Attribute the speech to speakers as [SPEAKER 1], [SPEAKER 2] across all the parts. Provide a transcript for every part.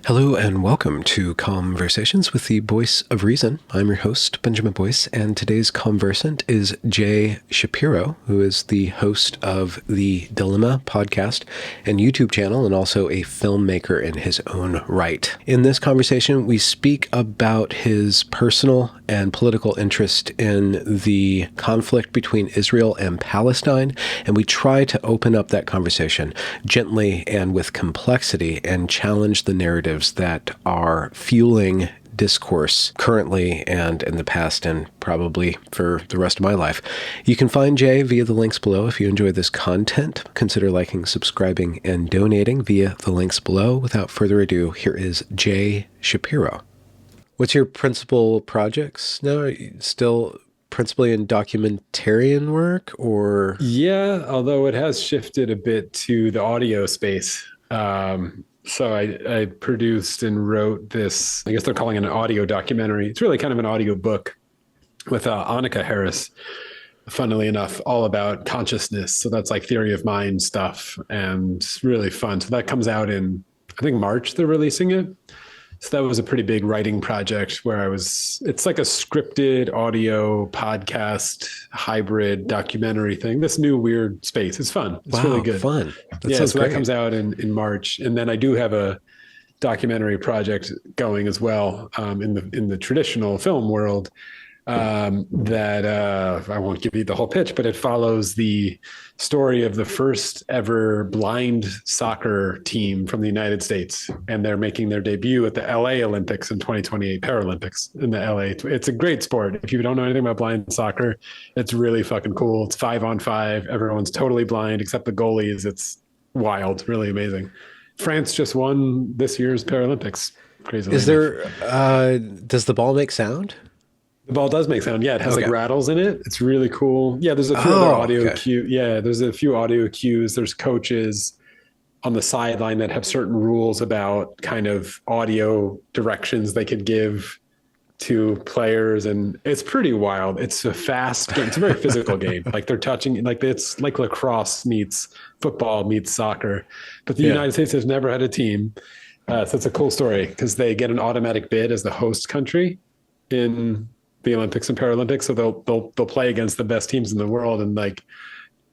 [SPEAKER 1] Hello and welcome to Conversations with the Voice of Reason. I'm your host, Benjamin Boyce, and today's conversant is Jay Shapiro, who is the host of the Dilemma podcast and YouTube channel, and also a filmmaker in his own right. In this conversation, we speak about his personal and political interest in the conflict between Israel and Palestine, and we try to open up that conversation gently and with complexity and challenge the narrative that are fueling discourse currently and in the past and probably for the rest of my life. You can find Jay via the links below. If you enjoy this content, consider liking, subscribing, and donating via the links below. Without further ado, here is Jay Shapiro. What's your principal projects now? Are you still principally in documentarian work, or?
[SPEAKER 2] Yeah, although it has shifted a bit to the audio space. So I produced and wrote this, I guess they're calling it an audio documentary. It's really kind of an audio book with Annika Harris, funnily enough, all about consciousness. So that's like theory of mind stuff and really fun. So that comes out in, I think, March, they're releasing it. So that was a pretty big writing project where it's like a scripted audio podcast hybrid documentary thing. This new weird space. It's fun. It's really good.
[SPEAKER 1] Fun.
[SPEAKER 2] So that comes out in March. And then I do have a documentary project going as well in the traditional film world that I won't give you the whole pitch, but it follows the story of the first ever blind soccer team from the United States. And they're making their debut at the LA Olympics in 2028 Paralympics in the LA. It's a great sport. If you don't know anything about blind soccer, it's really fucking cool. It's 5-on-5. Everyone's totally blind except the goalies. It's wild, really amazing. France just won this year's Paralympics. Crazy.
[SPEAKER 1] Is there, does the ball make sound?
[SPEAKER 2] The ball does make sound. Yeah, it has like rattles in it. It's really cool. Yeah, there's a few other audio cues. Yeah, there's a few audio cues. There's coaches on the sideline that have certain rules about kind of audio directions they could give to players, and it's pretty wild. It's a fast game. It's a very physical game. Like they're touching, like it's like lacrosse meets football meets soccer. But the United States has never had a team, so it's a cool story because they get an automatic bid as the host country in the Olympics and Paralympics. So they'll play against the best teams in the world. And like,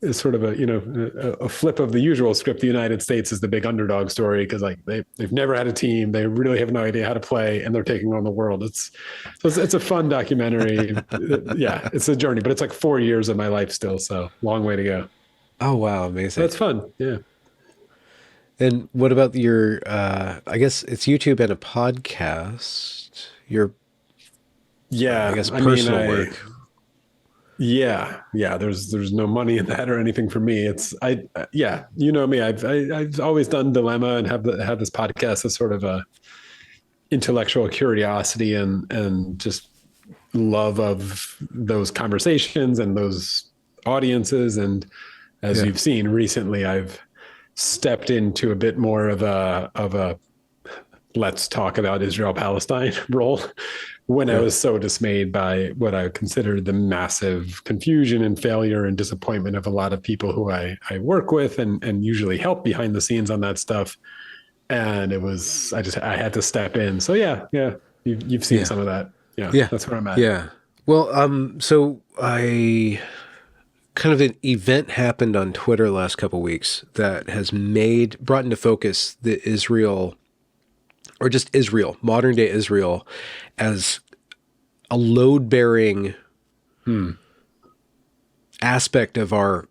[SPEAKER 2] it's sort of a flip of the usual script. The United States is the big underdog story because like they've never had a team. They really have no idea how to play, and they're taking on the world. It's a fun documentary. Yeah, it's a journey, but it's like 4 years of my life still. So long way to go.
[SPEAKER 1] Oh, wow. Amazing.
[SPEAKER 2] That's fun. Yeah.
[SPEAKER 1] And what about your, I guess it's YouTube and a podcast, I guess personal work.
[SPEAKER 2] Yeah. There's no money in that or anything for me. You know me. I've always done Dilemma and have this podcast as sort of a intellectual curiosity and just love of those conversations and those audiences. And as you've seen recently, I've stepped into a bit more of a let's talk about Israel-Palestine role. When I was so dismayed by what I considered the massive confusion and failure and disappointment of a lot of people who I work with and usually help behind the scenes on that stuff. And I had to step in. So you've seen some of that. Yeah, that's where I'm at.
[SPEAKER 1] Yeah. Well, so kind of an event happened on Twitter last couple of weeks that has brought into focus the Israel, modern day Israel, as a load-bearing aspect of at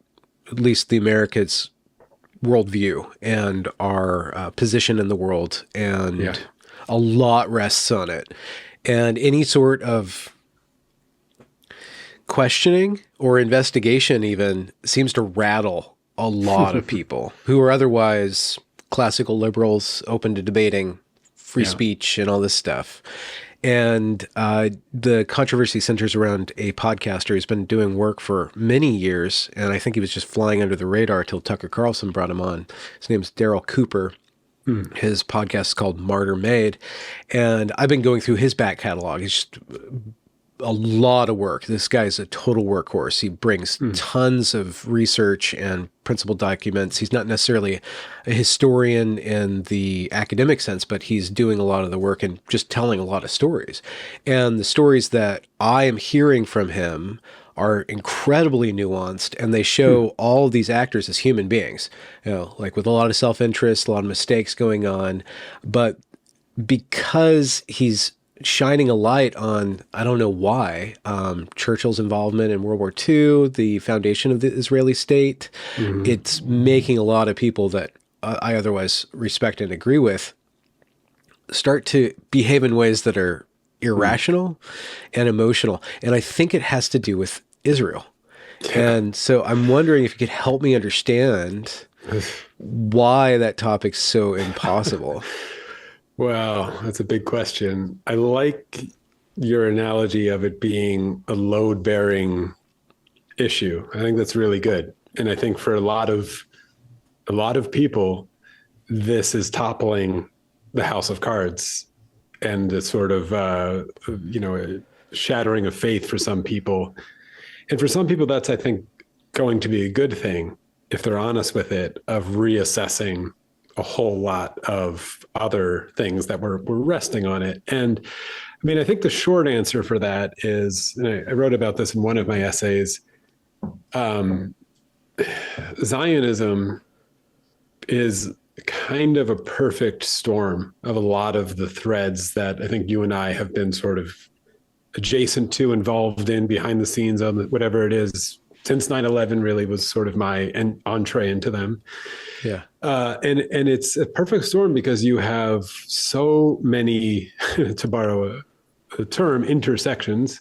[SPEAKER 1] least the Americas' worldview and our position in the world, and a lot rests on it. And any sort of questioning or investigation even seems to rattle a lot of people who are otherwise classical liberals, open to debating free speech and all this stuff. And the controversy centers around a podcaster who's been doing work for many years, and I think he was just flying under the radar till Tucker Carlson brought him on. His name's Daryl Cooper. His podcast is called Martyr Made, and I've been going through his back catalog. It's just a lot of work. This guy's a total workhorse. He brings tons of research and principal documents. He's not necessarily a historian in the academic sense, but he's doing a lot of the work and just telling a lot of stories. And the stories that I am hearing from him are incredibly nuanced, and they show all of these actors as human beings, like with a lot of self-interest, a lot of mistakes going on. But because he's shining a light on, I don't know why, Churchill's involvement in World War II, the foundation of the Israeli state, it's making a lot of people that I otherwise respect and agree with start to behave in ways that are irrational and emotional. And I think it has to do with Israel. Yeah. And so I'm wondering if you could help me understand why that topic's so impossible.
[SPEAKER 2] Well, that's a big question. I like your analogy of it being a load-bearing issue. I think that's really good. And I think for a lot of people, this is toppling the house of cards and the sort of, shattering of faith for some people. And for some people, that's, I think, going to be a good thing, if they're honest with it, of reassessing a whole lot of other things that were resting on it. And I mean, I think the short answer for that is, and I wrote about this in one of my essays, Zionism is kind of a perfect storm of a lot of the threads that I think you and I have been sort of adjacent to, involved in, behind the scenes of whatever it is, since 9/11 really was sort of my entree into them.
[SPEAKER 1] Yeah.
[SPEAKER 2] And it's a perfect storm because you have so many, to borrow a term, intersections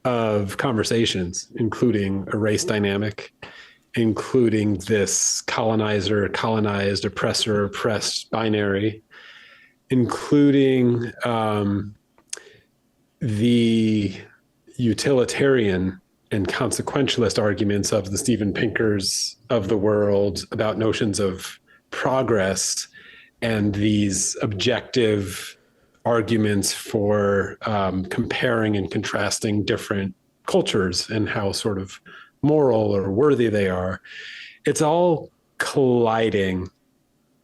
[SPEAKER 2] of conversations, including a race dynamic, including this colonizer, colonized, oppressor, oppressed binary, including the utilitarian and consequentialist arguments of the Steven Pinkers of the world about notions of progress, and these objective arguments for comparing and contrasting different cultures and how sort of moral or worthy they are. It's all colliding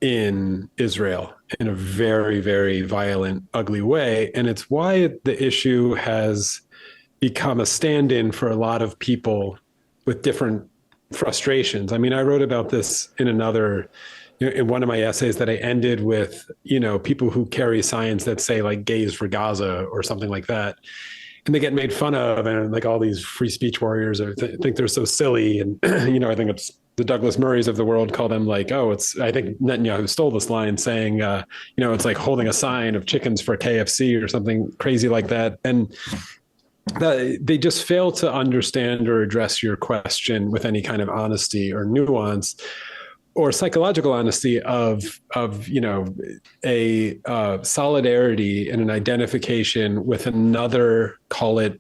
[SPEAKER 2] in Israel in a very, very violent, ugly way. And it's why the issue has become a stand-in for a lot of people with different frustrations. I mean, I wrote about this in in one of my essays that I ended with, people who carry signs that say like gays for Gaza or something like that. And they get made fun of, and like all these free speech warriors think they're so silly. And, I think it's the Douglas Murrays of the world call them like, I think Netanyahu stole this line saying, it's like holding a sign of chickens for KFC or something crazy like that. And they just fail to understand or address your question with any kind of honesty or nuance or psychological honesty of a solidarity and an identification with another, call it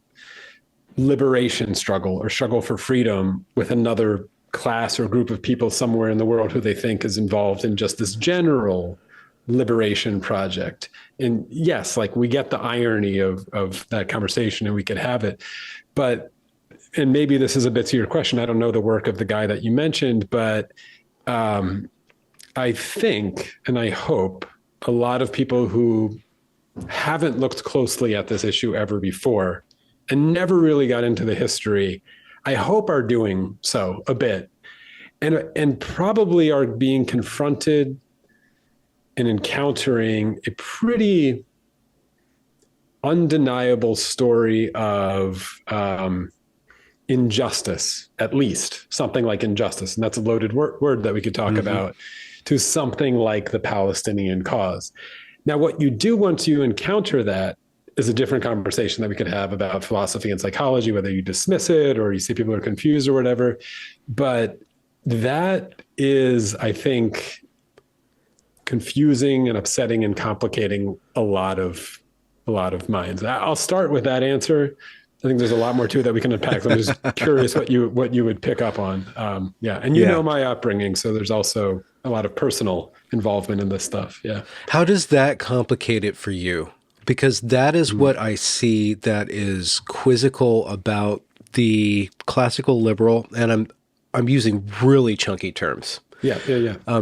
[SPEAKER 2] liberation struggle or struggle for freedom, with another class or group of people somewhere in the world who they think is involved in just this general liberation project. And yes, like we get the irony of that conversation and we could have it, and maybe this is a bit to your question. I don't know the work of the guy that you mentioned, but I think, and I hope, a lot of people who haven't looked closely at this issue ever before and never really got into the history, I hope are doing so a bit, and probably are being confronted and encountering a pretty undeniable story of injustice, at least something like injustice. And that's a loaded word that we could talk about, to something like the Palestinian cause. Now, what you do once you encounter that is a different conversation that we could have about philosophy and psychology, whether you dismiss it or you see people are confused or whatever. But that is, I think, confusing and upsetting and complicating a lot of minds. I'll start with that answer. I think there's a lot more to it that we can unpack. I'm just curious what you would pick up on. And know my upbringing, so there's also a lot of personal involvement in this stuff. Yeah.
[SPEAKER 1] How does that complicate it for you? Because that is what I see that is quizzical about the classical liberal, and I'm using really chunky terms.
[SPEAKER 2] Yeah.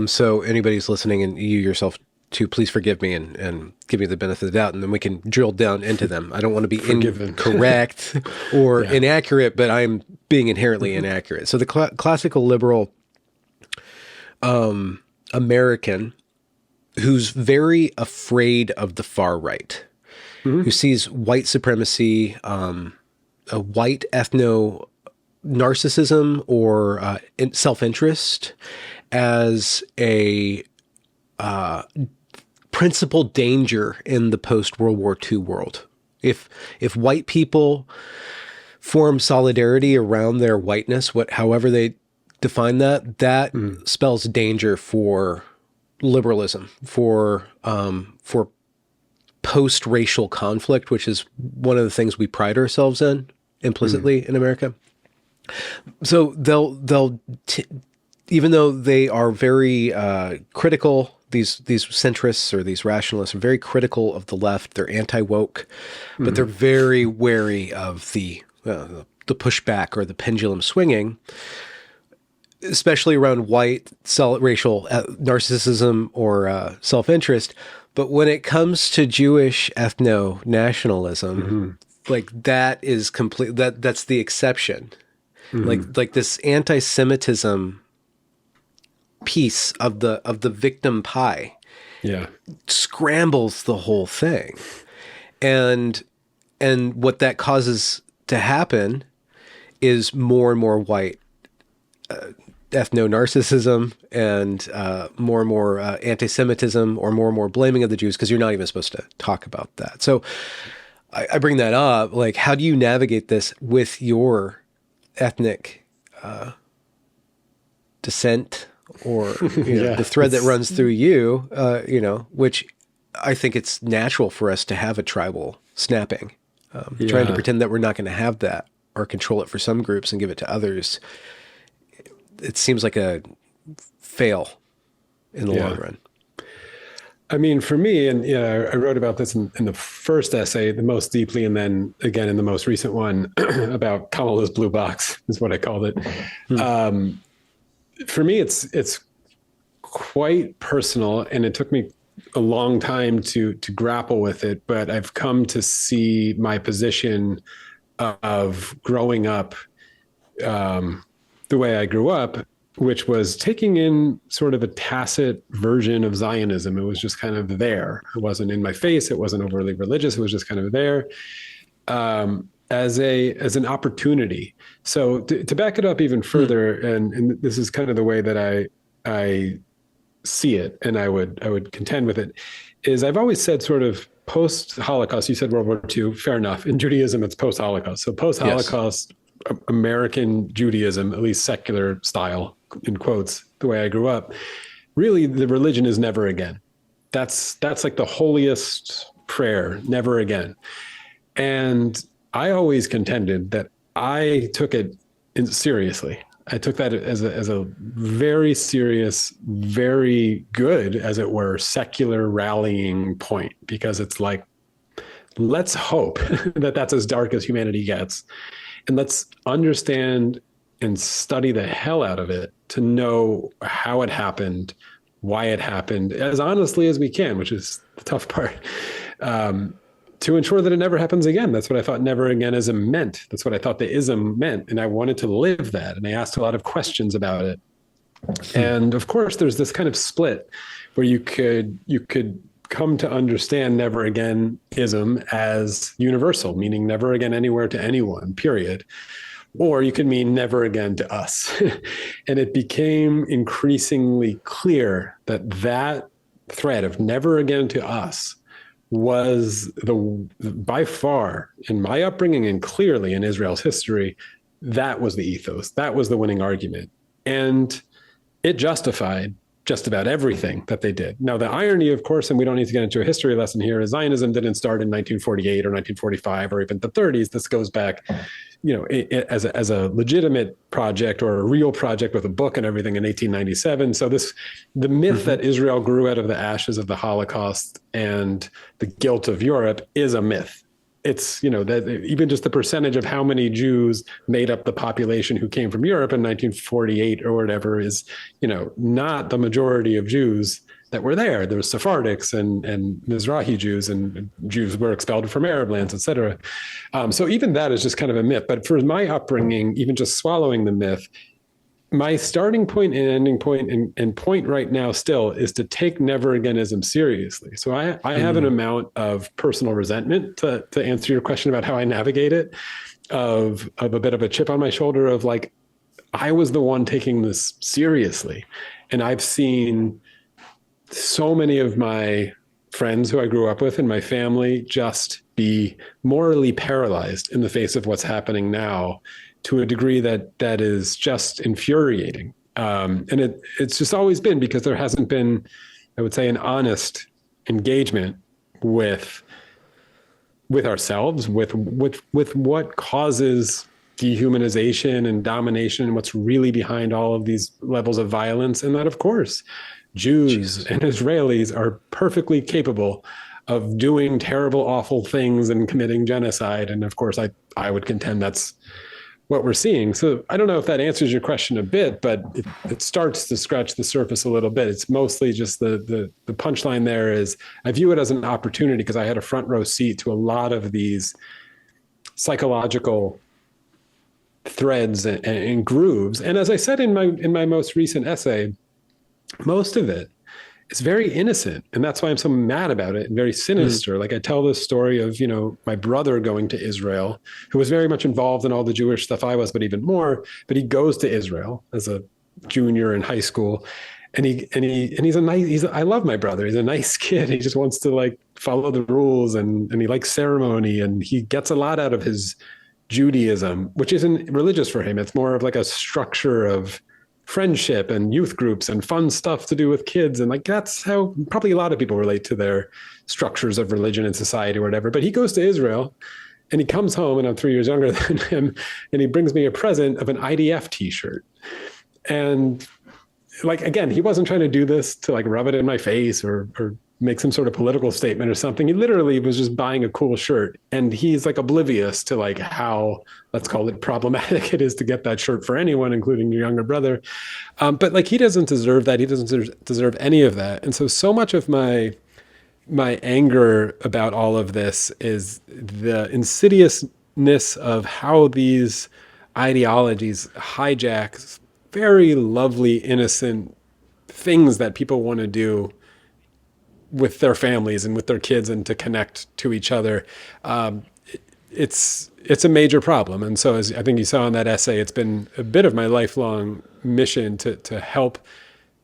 [SPEAKER 1] So anybody who's listening, and you yourself too, please forgive me and give me the benefit of the doubt, and then we can drill down into them. I don't want to be incorrect or inaccurate, but I'm being inherently inaccurate. So the classical liberal American who's very afraid of the far right, who sees white supremacy, a white ethno-narcissism or self-interest as a principal danger in the post-World War II world. If white people form solidarity around their whiteness, however they define that spells danger for liberalism, for post-racial conflict, which is one of the things we pride ourselves in implicitly in America. So they'll even though they are very critical, these centrists or these rationalists are very critical of the left. They're anti-woke, but they're very wary of the pushback or the pendulum swinging, especially around white racial narcissism or self-interest. But when it comes to Jewish ethno-nationalism, like that is complete. That's the exception. Like this anti-Semitism piece of the victim pie, scrambles the whole thing, and what that causes to happen is more and more white ethno-narcissism and more and more anti-Semitism, or more blaming of the Jews, because you're not even supposed to talk about that. So I bring that up, like, how do you navigate this with your ethnic descent, or the thread that runs through you, which I think it's natural for us to have a tribal snapping, trying to pretend that we're not going to have that or control it for some groups and give it to others. It seems like a fail in the long run.
[SPEAKER 2] I mean, for me, and I wrote about this in the first essay the most deeply, and then again in the most recent one about Kamala's blue box is what I called it. For me, it's quite personal, and it took me a long time to grapple with it. But I've come to see my position of growing up the way I grew up, which was taking in sort of a tacit version of Zionism. It was just kind of there. It wasn't in my face. It wasn't overly religious. It was just kind of there as an opportunity. So to back it up even further, and this is kind of the way that I see it, and I would contend with it, is I've always said sort of post-Holocaust. You said World War II, fair enough. In Judaism, it's post-Holocaust. So post-Holocaust, American Judaism, at least secular style, in quotes, the way I grew up, really the religion is never again. That's like the holiest prayer, never again. And I always contended that I took it seriously. I took that as a very serious, very good, as it were, secular rallying point, because it's like, let's hope that that's as dark as humanity gets. And let's understand and study the hell out of it to know how it happened, why it happened, as honestly as we can, which is the tough part, to ensure that it never happens again. That's what I thought never againism meant. That's what I thought the ism meant. And I wanted to live that. And I asked a lot of questions about it. And of course, there's this kind of split where you could come to understand never again ism as universal, meaning never again anywhere to anyone, period. Or you could mean never again to us. And it became increasingly clear that thread of never again to us was by far, in my upbringing and clearly in Israel's history, that was the ethos. That was the winning argument. And it justified just about everything that they did. Now, the irony, of course, and we don't need to get into a history lesson here, is Zionism didn't start in 1948 or 1945 or even the 30s. This goes back as a legitimate project or a real project with a book and everything in 1897. So the myth that Israel grew out of the ashes of the Holocaust and the guilt of Europe is a myth. It's, that even just the percentage of how many Jews made up the population who came from Europe in 1948 or whatever is, not the majority of Jews that were there. There was Sephardics and Mizrahi Jews, and Jews were expelled from Arab lands, et cetera. So even that is just kind of a myth. But for my upbringing, even just swallowing the myth, my starting point and ending point and point right now still is to take never-againism seriously. So I have an amount of personal resentment, to answer your question about how I navigate it, of a bit of a chip on my shoulder of like, I was the one taking this seriously. And I've seen so many of my friends who I grew up with and my family just be morally paralyzed in the face of what's happening now, to a degree that is just infuriating. And it's just always been because there hasn't been, I would say, an honest engagement with ourselves, with what causes dehumanization and domination and what's really behind all of these levels of violence. And that, of course, Jews and Israelis are perfectly capable of doing terrible, awful things and committing genocide. And of course, I would contend that's what we're seeing. So I don't know if that answers your question a bit, but it starts to scratch the surface a little bit. It's mostly just the punchline there is I view it as an opportunity because I had a front row seat to a lot of these psychological threads and grooves. And as I said in my most recent essay, most of it is very innocent. And that's why I'm so mad about it and very sinister. Like I tell this story of, my brother going to Israel, who was very much involved in all the Jewish stuff I was, but even more, but he goes to Israel as a junior in high school. And I love my brother. He's a nice kid. He just wants to like follow the rules and he likes ceremony and he gets a lot out of his Judaism, which isn't religious for him. It's more of like a structure of friendship and youth groups and fun stuff to do with kids. And like, that's how probably a lot of people relate to their structures of religion and society or whatever. But he goes to Israel and he comes home, and I'm 3 years younger than him, and he brings me a present of an IDF t-shirt. And like, again, he wasn't trying to do this to like rub it in my face or make some sort of political statement or something. He literally was just buying a cool shirt, and he's like oblivious to like how, let's call it, problematic it is to get that shirt for anyone, including your younger brother. But like, he doesn't deserve that. He doesn't deserve any of that. And so much of my anger about all of this is the insidiousness of how these ideologies hijack very lovely, innocent things that people want to do with their families and with their kids and to connect to each other. It's a major problem. And so, as I think you saw in that essay, it's been a bit of my lifelong mission to help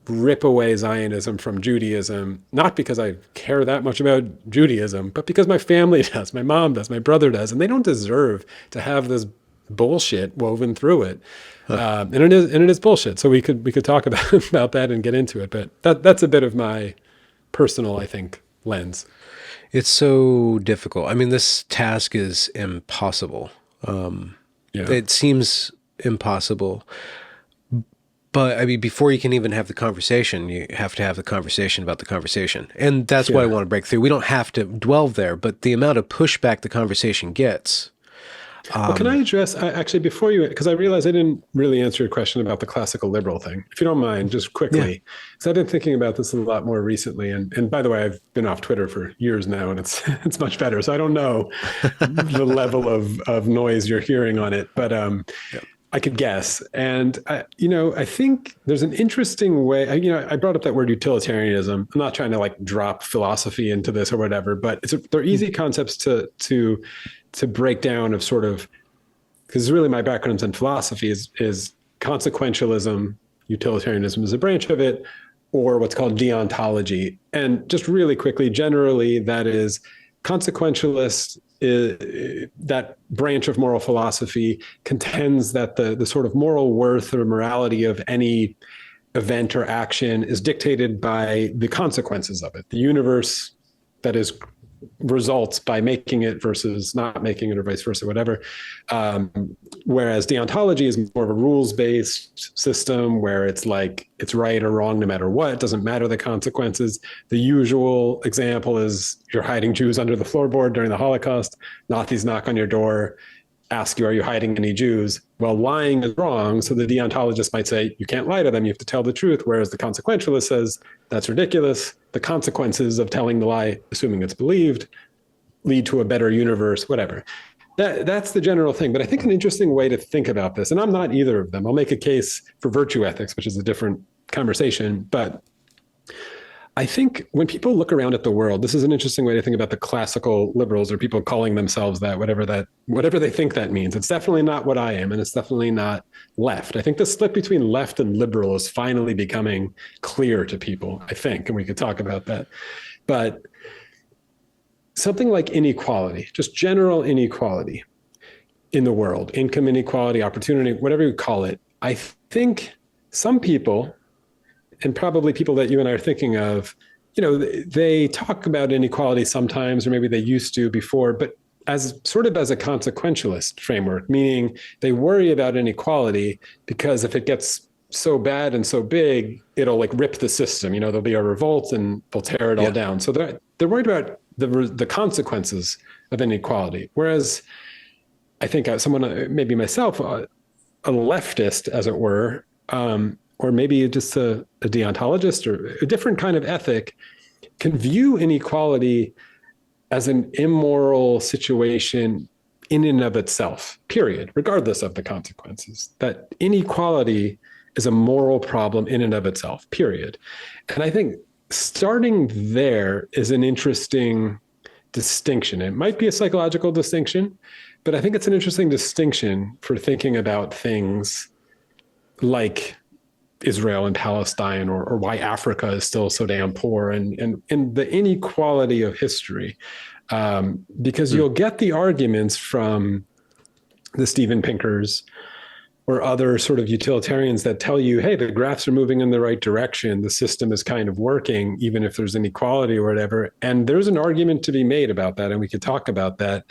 [SPEAKER 2] rip away Zionism from Judaism, not because I care that much about Judaism, but because my family does, my mom does, my brother does, and they don't deserve to have this bullshit woven through it. And it is bullshit. So we could talk about that and get into it, but that's a bit of my personal, I think, lens.
[SPEAKER 1] It's so difficult. I mean, this task is impossible. It seems impossible. But I mean, before you can even have the conversation, you have to have the conversation about the conversation. And that's why I want to break through. We don't have to dwell there, but the amount of pushback the conversation gets.
[SPEAKER 2] Well, can I address, actually, before you, because I realized I didn't really answer your question about the classical liberal thing. If you don't mind, just quickly, because I've been thinking about this a lot more recently. And by the way, I've been off Twitter for years now, and it's much better. So I don't know the level of noise you're hearing on it, but I could guess. And, I think there's an interesting way, I brought up that word utilitarianism. I'm not trying to like drop philosophy into this or whatever, but they're easy concepts to break down of sort of, because really my background in philosophy is consequentialism, utilitarianism is a branch of it, or what's called deontology. And just really quickly, generally that is consequentialist, that branch of moral philosophy contends that the sort of moral worth or morality of any event or action is dictated by the consequences of it. The universe that is results by making it versus not making it, or vice versa, whatever. Whereas deontology is more of a rules-based system where it's like it's right or wrong no matter what. It doesn't matter the consequences. The usual example is you're hiding Jews under the floorboard during the Holocaust. Nazis knock on your door, ask you, are you hiding any Jews? Well, lying is wrong. So the deontologist might say, you can't lie to them. You have to tell the truth. Whereas the consequentialist says, that's ridiculous. The consequences of telling the lie, assuming it's believed, lead to a better universe, whatever. That's the general thing. But I think an interesting way to think about this, and I'm not either of them. I'll make a case for virtue ethics, which is a different conversation. But I think when people look around at the world, this is an interesting way to think about the classical liberals, or people calling themselves that, whatever they think that means. It's definitely not what I am, and it's definitely not left. I think the split between left and liberal is finally becoming clear to people, I think, and we could talk about that. But something like inequality, just general inequality in the world, income inequality, opportunity, whatever you call it, I think some people, and probably people that you and I are thinking of, they talk about inequality sometimes, or maybe they used to before, but as sort of as a consequentialist framework, meaning they worry about inequality because if it gets so bad and so big, it'll like rip the system. There'll be a revolt and they'll tear it all down. So they're worried about the consequences of inequality. Whereas I think someone, maybe myself, a leftist, as it were, or maybe just a deontologist or a different kind of ethic, can view inequality as an immoral situation in and of itself, period, regardless of the consequences. That inequality is a moral problem in and of itself, period. And I think starting there is an interesting distinction. It might be a psychological distinction, but I think it's an interesting distinction for thinking about things like Israel and Palestine, or why Africa is still so damn poor, and the inequality of history. Because you'll get the arguments from the Steven Pinkers or other sort of utilitarians that tell you, hey, the graphs are moving in the right direction. The system is kind of working, even if there's inequality or whatever. And there's an argument to be made about that, and we could talk about that.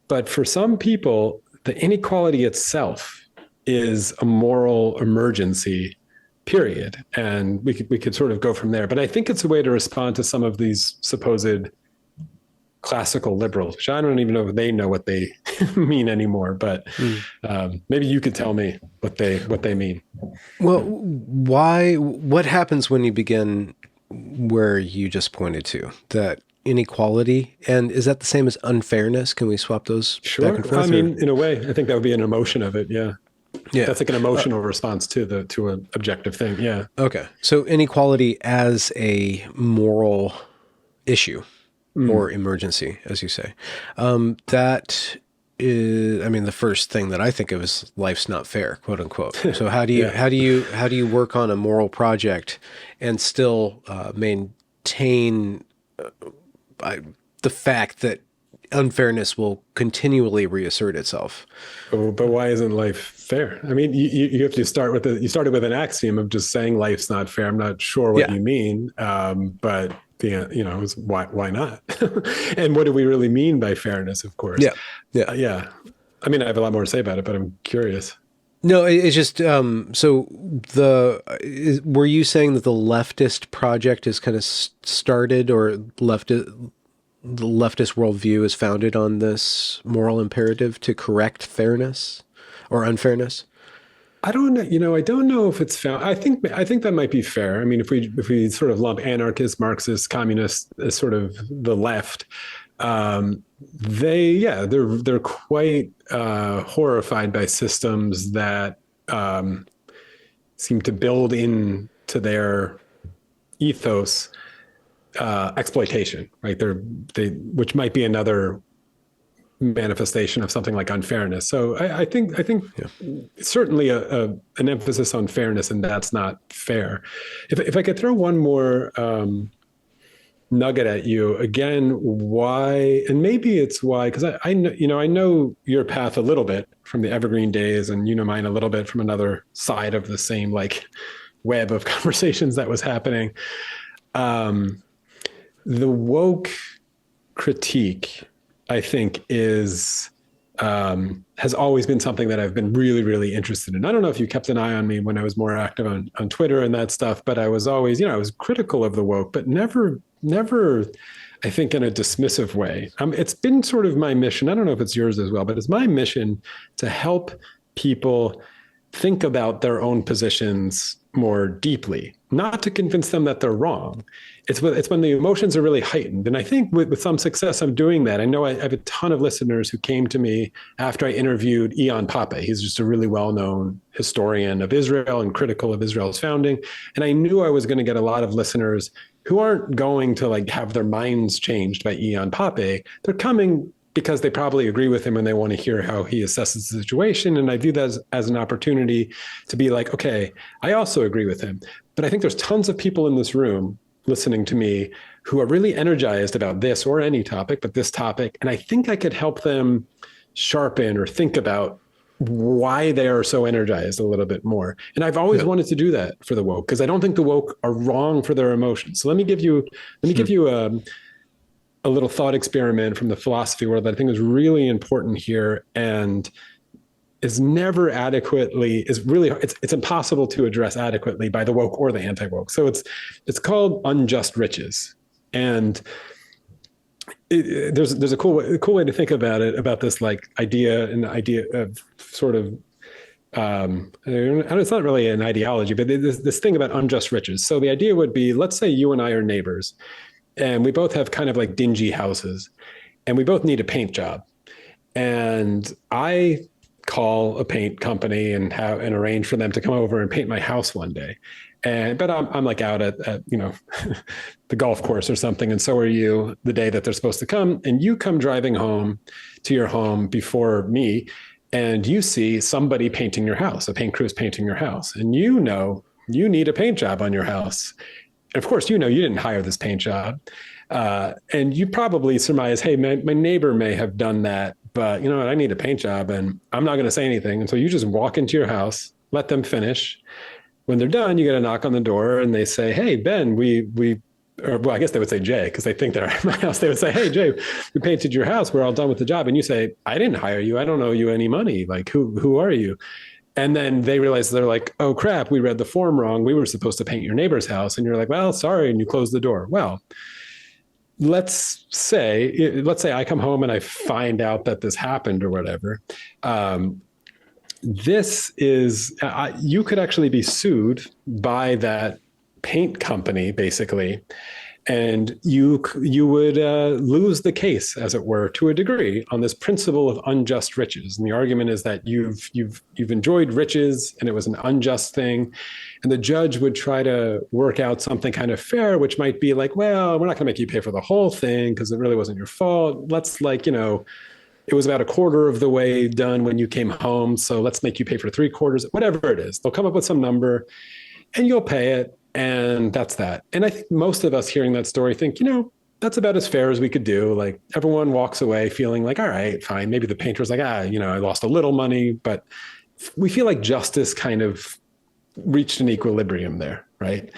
[SPEAKER 2] But for some people, the inequality itself is a moral emergency, period. And we could sort of go from there. But I think it's a way to respond to some of these supposed classical liberals, which I don't even know if they know what they mean anymore. But maybe you could tell me what they mean.
[SPEAKER 1] Well, what happens when you begin where you just pointed to, that inequality? And is that the same as unfairness? Can we swap those back and forth?
[SPEAKER 2] I mean, in a way, I think that would be an emotion of it. Yeah. Yeah, that's like an emotional response to an objective thing. Yeah.
[SPEAKER 1] Okay. So inequality as a moral issue or emergency, as you say, that is, I mean, the first thing that I think of is life's not fair, quote unquote. So how do you work on a moral project and still maintain the fact that unfairness will continually reassert itself?
[SPEAKER 2] Oh, but why isn't life fair? I mean, you have to start with you started with an axiom of just saying life's not fair. I'm not sure what you mean, but why not? And what do we really mean by fairness? Of course, yeah. I mean, I have a lot more to say about it, but I'm curious.
[SPEAKER 1] No, it's just so were you saying that the Leftist Project is kind of started, or the leftist worldview is founded on this moral imperative to correct fairness or unfairness?
[SPEAKER 2] I don't know. I don't know if it's found. I think that might be fair. I mean, if we sort of lump anarchists, Marxists, communists as sort of the left, they're quite horrified by systems that seem to build into their ethos exploitation, right? Which might be another manifestation of something like unfairness. So I think certainly an emphasis on fairness, and that's not fair. If I could throw one more nugget at you again, why, and maybe it's why, because I know your path a little bit from the Evergreen days, and mine a little bit from another side of the same like web of conversations that was happening. The woke critique, I think, is has always been something that I've been really, really interested in. I don't know if you kept an eye on me when I was more active on Twitter and that stuff, but I was always, I was critical of the woke, but never, I think, in a dismissive way. It's been sort of my mission. I don't know if it's yours as well, but it's my mission to help people think about their own positions more deeply, not to convince them that they're wrong. It's when the emotions are really heightened. And I think with some success, I'm doing that. I know I have a ton of listeners who came to me after I interviewed Ian Pape. He's just a really well-known historian of Israel and critical of Israel's founding. And I knew I was going to get a lot of listeners who aren't going to like have their minds changed by Ian Pape. They're coming because they probably agree with him and they want to hear how he assesses the situation. And I view that as an opportunity to be like, okay, I also agree with him. But I think there's tons of people in this room listening to me who are really energized about this or any topic, but this topic. And I think I could help them sharpen or think about why they are so energized a little bit more. And I've always wanted to do that for the woke, because I don't think the woke are wrong for their emotions. So let me give you a little thought experiment from the philosophy world that I think is really important here and is never adequately, it's impossible to address adequately by the woke or the anti-woke. So it's called Unjust Riches. And there's a cool way to think about it, about this like idea of sort of, it's not really an ideology, but this thing about unjust riches. So the idea would be, let's say you and I are neighbors, and we both have kind of like dingy houses, and we both need a paint job. And I call a paint company and arrange for them to come over and paint my house one day. But I'm like out at the golf course or something, and so are you the day that they're supposed to come. And you come driving home to your home before me, and you see somebody painting your house, a paint crew's painting your house, and you need a paint job on your house. And of course, you didn't hire this paint job. And you probably surmise, hey, my neighbor may have done that, but you know what, I need a paint job and I'm not going to say anything. And so you just walk into your house, let them finish. When they're done, you get a knock on the door and they say, hey, Ben, well, I guess they would say Jay, because they think they're at my house. They would say, hey, Jay, we painted your house. We're all done with the job. And you say, I didn't hire you. I don't owe you any money. Like, who are you? And then they realize, they're like, oh, crap, we read the form wrong. We were supposed to paint your neighbor's house. And you're like, well, sorry. And you close the door. Well, let's say I come home and I find out that this happened or whatever. This is, you could actually be sued by that paint company, basically. And you would lose the case, as it were, to a degree, on this principle of unjust riches. And the argument is that you've enjoyed riches and it was an unjust thing. And the judge would try to work out something kind of fair, which might be like, well, we're not going to make you pay for the whole thing because it really wasn't your fault. Let's it was about a quarter of the way done when you came home. So let's make you pay for 3/4, whatever it is. They'll come up with some number and you'll pay it. And that's that. And I think most of us hearing that story think, that's about as fair as we could do. Like everyone walks away feeling like, all right, fine. Maybe the painter's like, I lost a little money, but we feel like justice kind of reached an equilibrium there, right?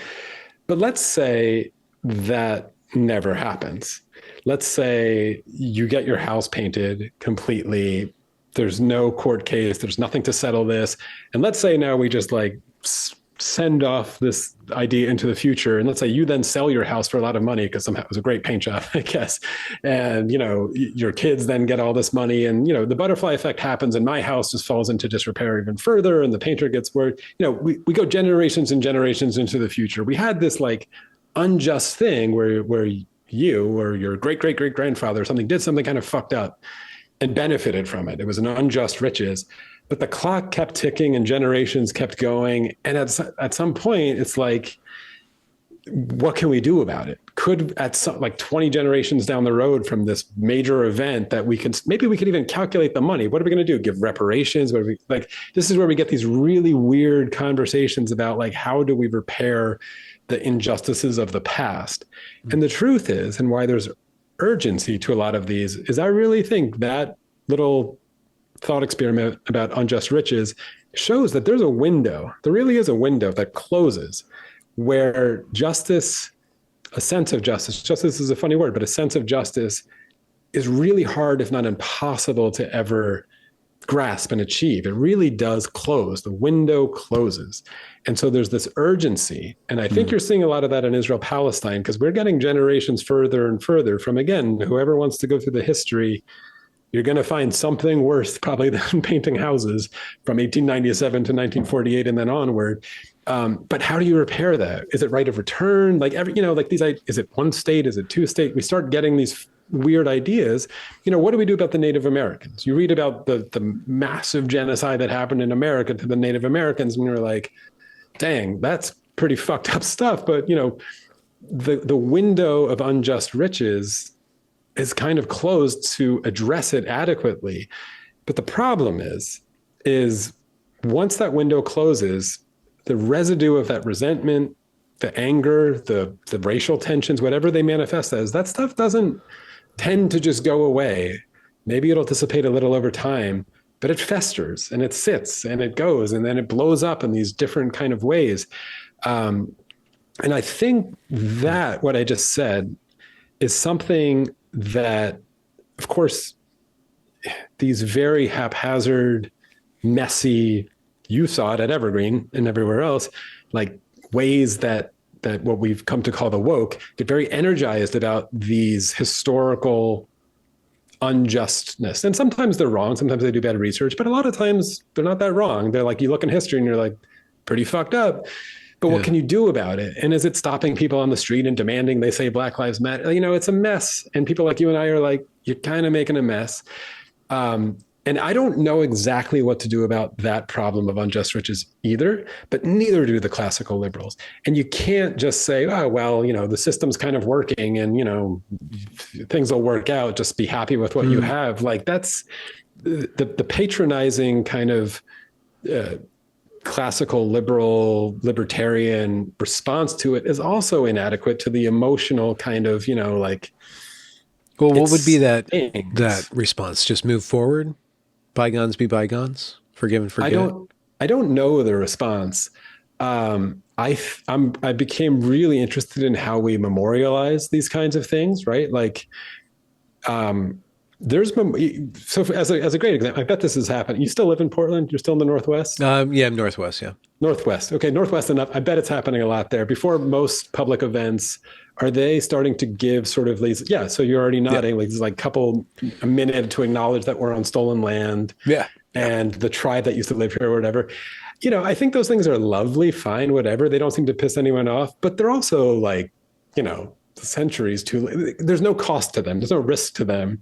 [SPEAKER 2] But let's say that never happens. Let's say you get your house painted completely. There's no court case. There's nothing to settle this. And let's say now we just send off this idea into the future. And let's say you then sell your house for a lot of money because somehow it was a great paint job, I guess. And, your kids then get all this money and, the butterfly effect happens and my house just falls into disrepair even further and the painter gets worse. We go generations and generations into the future. We had this unjust thing where you or your great-great-great-grandfather or something did something kind of fucked up and benefited from it. It was an unjust riches. But the clock kept ticking and generations kept going. And at some point, it's like, what can we do about it? Could at 20 generations down the road from this major event that we could even calculate the money. What are we going to do? Give reparations? This is where we get these really weird conversations about how do we repair the injustices of the past? And the truth is, and why there's urgency to a lot of these, is I really think that little thought experiment about unjust riches shows that there's a window. There really is a window that closes where justice, a sense of justice is a funny word, but a sense of justice is really hard, if not impossible, to ever grasp and achieve. It really does close. The window closes. And so there's this urgency. And I think you're seeing a lot of that in Israel-Palestine, because we're getting generations further and further from, again, whoever wants to go through the history, you're going to find something worse probably than painting houses from 1897 to 1948 and then onward. But how do you repair that? Is it right of return? Like these, is it one state? Is it two state? We start getting these weird ideas. What do we do about the Native Americans? You read about the massive genocide that happened in America to the Native Americans, and you're like, dang, that's pretty fucked up stuff. But the window of unjust riches is kind of closed to address it adequately. But the problem is once that window closes, the residue of that resentment, the anger, the racial tensions, whatever they manifest as, that stuff doesn't tend to just go away. Maybe it'll dissipate a little over time, but it festers and it sits and it goes, and then it blows up in these different kind of ways. And I think that what I just said is something that, of course, these very haphazard, messy, you saw it at Evergreen and everywhere else, like ways that what we've come to call the woke get very energized about these historical unjustness. And sometimes they're wrong. Sometimes they do bad research, but a lot of times they're not that wrong. They're like, you look in history and you're like, pretty fucked up. But what can you do about it? And is it stopping people on the street and demanding they say Black Lives Matter? It's a mess. And people like you and I are like, you're kind of making a mess. And I don't know exactly what to do about that problem of unjust riches either, but neither do the classical liberals. And you can't just say, oh, well, the system's kind of working and, things will work out. Just be happy with what you have. Like that's the patronizing kind of classical libertarian response to it is also inadequate to the emotional kind of, like.
[SPEAKER 1] Well, what would be that response? Just move forward? Bygones be bygones? Forgive and forget?
[SPEAKER 2] I don't know the response. I became really interested in how we memorialize these kinds of things, right? Like, so as a great example, I bet this has happened. You still live in Portland? You're still in the Northwest?
[SPEAKER 1] Yeah, I'm Northwest, yeah.
[SPEAKER 2] Northwest. Okay, Northwest enough. I bet it's happening a lot there. Before most public events, are they starting to give sort of these? Yeah, so you're already nodding. Like there's like a minute to acknowledge that we're on stolen land. Yeah. And the tribe that used to live here or whatever. I think those things are lovely, fine, whatever. They don't seem to piss anyone off, but they're also like, centuries too late. There's no cost to them. There's no risk to them.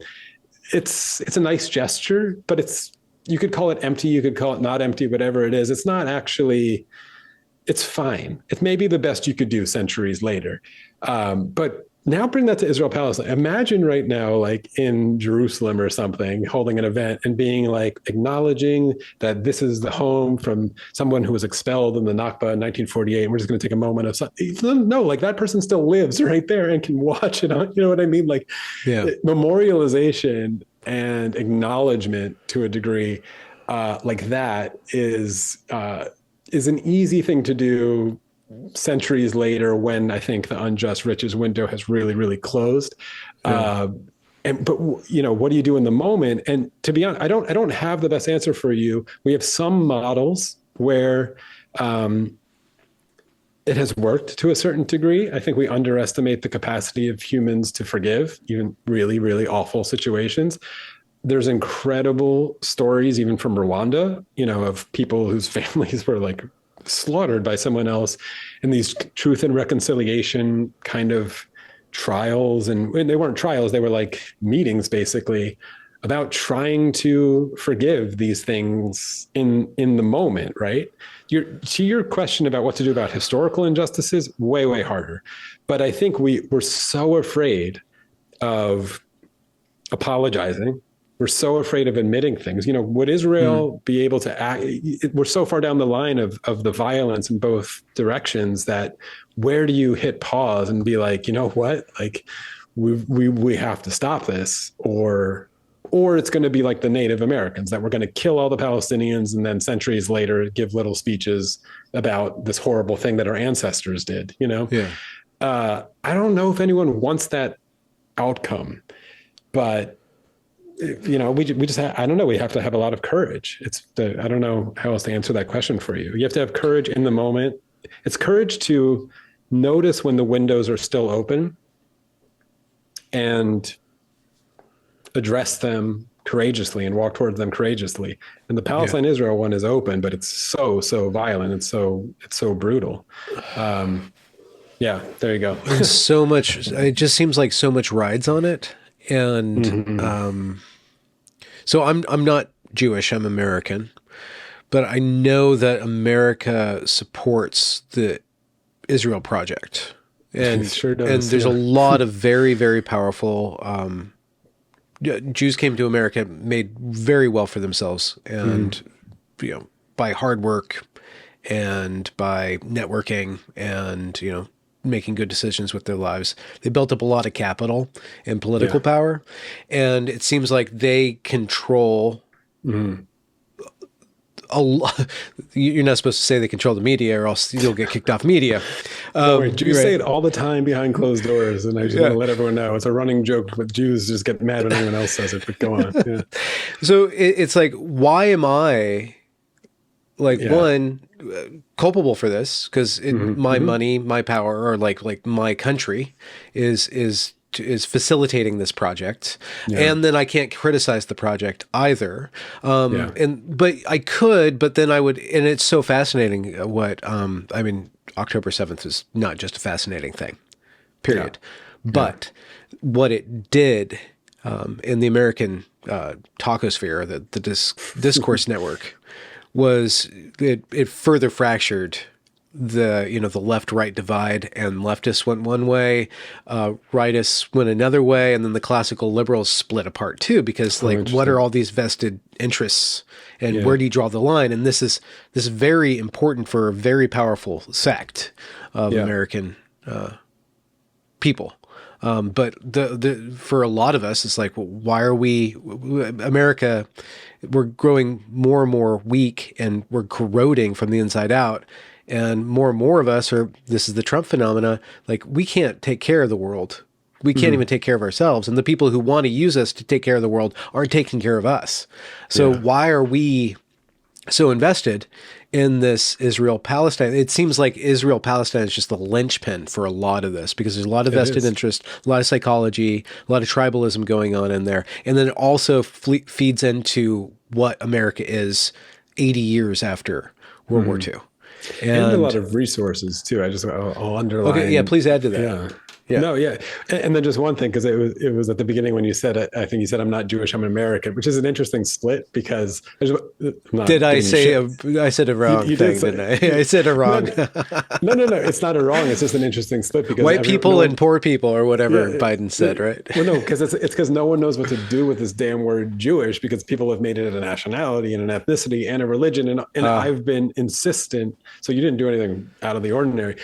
[SPEAKER 2] It's a nice gesture, but you could call it empty. You could call it not empty, whatever it is. It's not actually, it's fine. It may be the best you could do centuries later. But now bring that to Israel-Palestine. Imagine right now, like in Jerusalem or something, holding an event and being like acknowledging that this is the home from someone who was expelled in the Nakba in 1948. And we're just going to take a moment of no, like that person still lives right there and can watch it on, you know what I mean? Like memorialization and acknowledgement to a degree like that is an easy thing to do centuries later when I think the unjust riches window has really, really closed. But what do you do in the moment? And to be honest, I don't have the best answer for you. We have some models where it has worked to a certain degree. I think we underestimate the capacity of humans to forgive even really, really awful situations. There's incredible stories, even from Rwanda, of people whose families were like slaughtered by someone else, and these truth and reconciliation kind of trials. And they weren't trials, they were like meetings basically about trying to forgive these things in the moment, right? To your question about what to do about historical injustices, way, way harder. But I think we're so afraid of apologizing. We're so afraid of admitting things. Would Israel be able to act? We're so far down the line of the violence in both directions that where do you hit pause and be like, you know what? Like we have to stop this, or it's going to be like the Native Americans, that we're going to kill all the Palestinians and then centuries later give little speeches about this horrible thing that our ancestors did, I don't know if anyone wants that outcome. But we just I don't know. We have to have a lot of courage. I don't know how else to answer that question for you. You have to have courage in the moment. It's courage to notice when the windows are still open and address them courageously and walk towards them courageously. And the Palestine-Israel one is open, but it's so violent. It's so brutal. Yeah, there you go.
[SPEAKER 1] There's so much. It just seems like so much rides on it. And so I'm not Jewish, I'm American, but I know that America supports the Israel Project. And,
[SPEAKER 2] it sure does,
[SPEAKER 1] and there's a lot of very, very powerful Jews came to America, made very well for themselves, and by hard work and by networking and making good decisions with their lives. They built up a lot of capital and political power, and it seems like they control a lot. You're not supposed to say they control the media, or else you'll get kicked off media.
[SPEAKER 2] Jews say it all the time behind closed doors, and I just want to let everyone know it's a running joke. But Jews just get mad when anyone else says it. But go on. Yeah.
[SPEAKER 1] So it's like, why am I one culpable for this? Because my money, my power, or like my country is facilitating this project, and then I can't criticize the project either. But I could, but then I would, and it's so fascinating what, October 7th is not just a fascinating thing, period. But what it did in the American tacosphere, the discourse network, was it further fractured the left-right divide, and leftists went one way, rightists went another way, and then the classical liberals split apart too, because what are all these vested interests, and where do you draw the line? And this is very important for a very powerful sect of American people. But for a lot of us, it's like, well, why are America, we're growing more and more weak, and we're corroding from the inside out. And more of us this is the Trump phenomena, like, we can't take care of the world. We can't even take care of ourselves. And the people who want to use us to take care of the world aren't taking care of us. So why are we so invested in this Israel-Palestine? It seems like Israel-Palestine is just the linchpin for a lot of this, because there's a lot of vested interest, a lot of psychology, a lot of tribalism going on in there. And then it also feeds into what America is 80 years after World War II.
[SPEAKER 2] And a lot of resources too. I'll underline.
[SPEAKER 1] Okay, yeah, please add to that.
[SPEAKER 2] And then just one thing, because it was at the beginning when you said it, I think you said, I'm not Jewish, I'm an American, which is an interesting split, because
[SPEAKER 1] I said a wrong thing, didn't I? I said it wrong.
[SPEAKER 2] No, it's not a wrong. It's just an interesting split, because
[SPEAKER 1] white people and poor people, or whatever Biden said, right?
[SPEAKER 2] Well, no, because it's because no one knows what to do with this damn word Jewish, because people have made it a nationality and an ethnicity and a religion. And I've been insistent. So you didn't do anything out of the ordinary.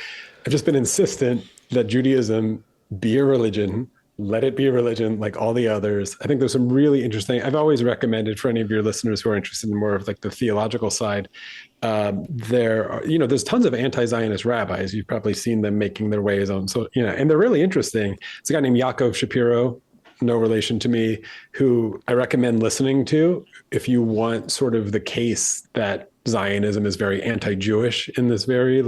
[SPEAKER 2] I've just been insistent that Judaism be a religion, let it be a religion like all the others. I think there's some really interesting, I've always recommended for any of your listeners who are interested in more of like the theological side, there's tons of anti-Zionist rabbis. You've probably seen them making their ways on. So, and they're really interesting. It's a guy named Yaakov Shapiro, no relation to me, who I recommend listening to if you want sort of the case that Zionism is very anti-Jewish in this very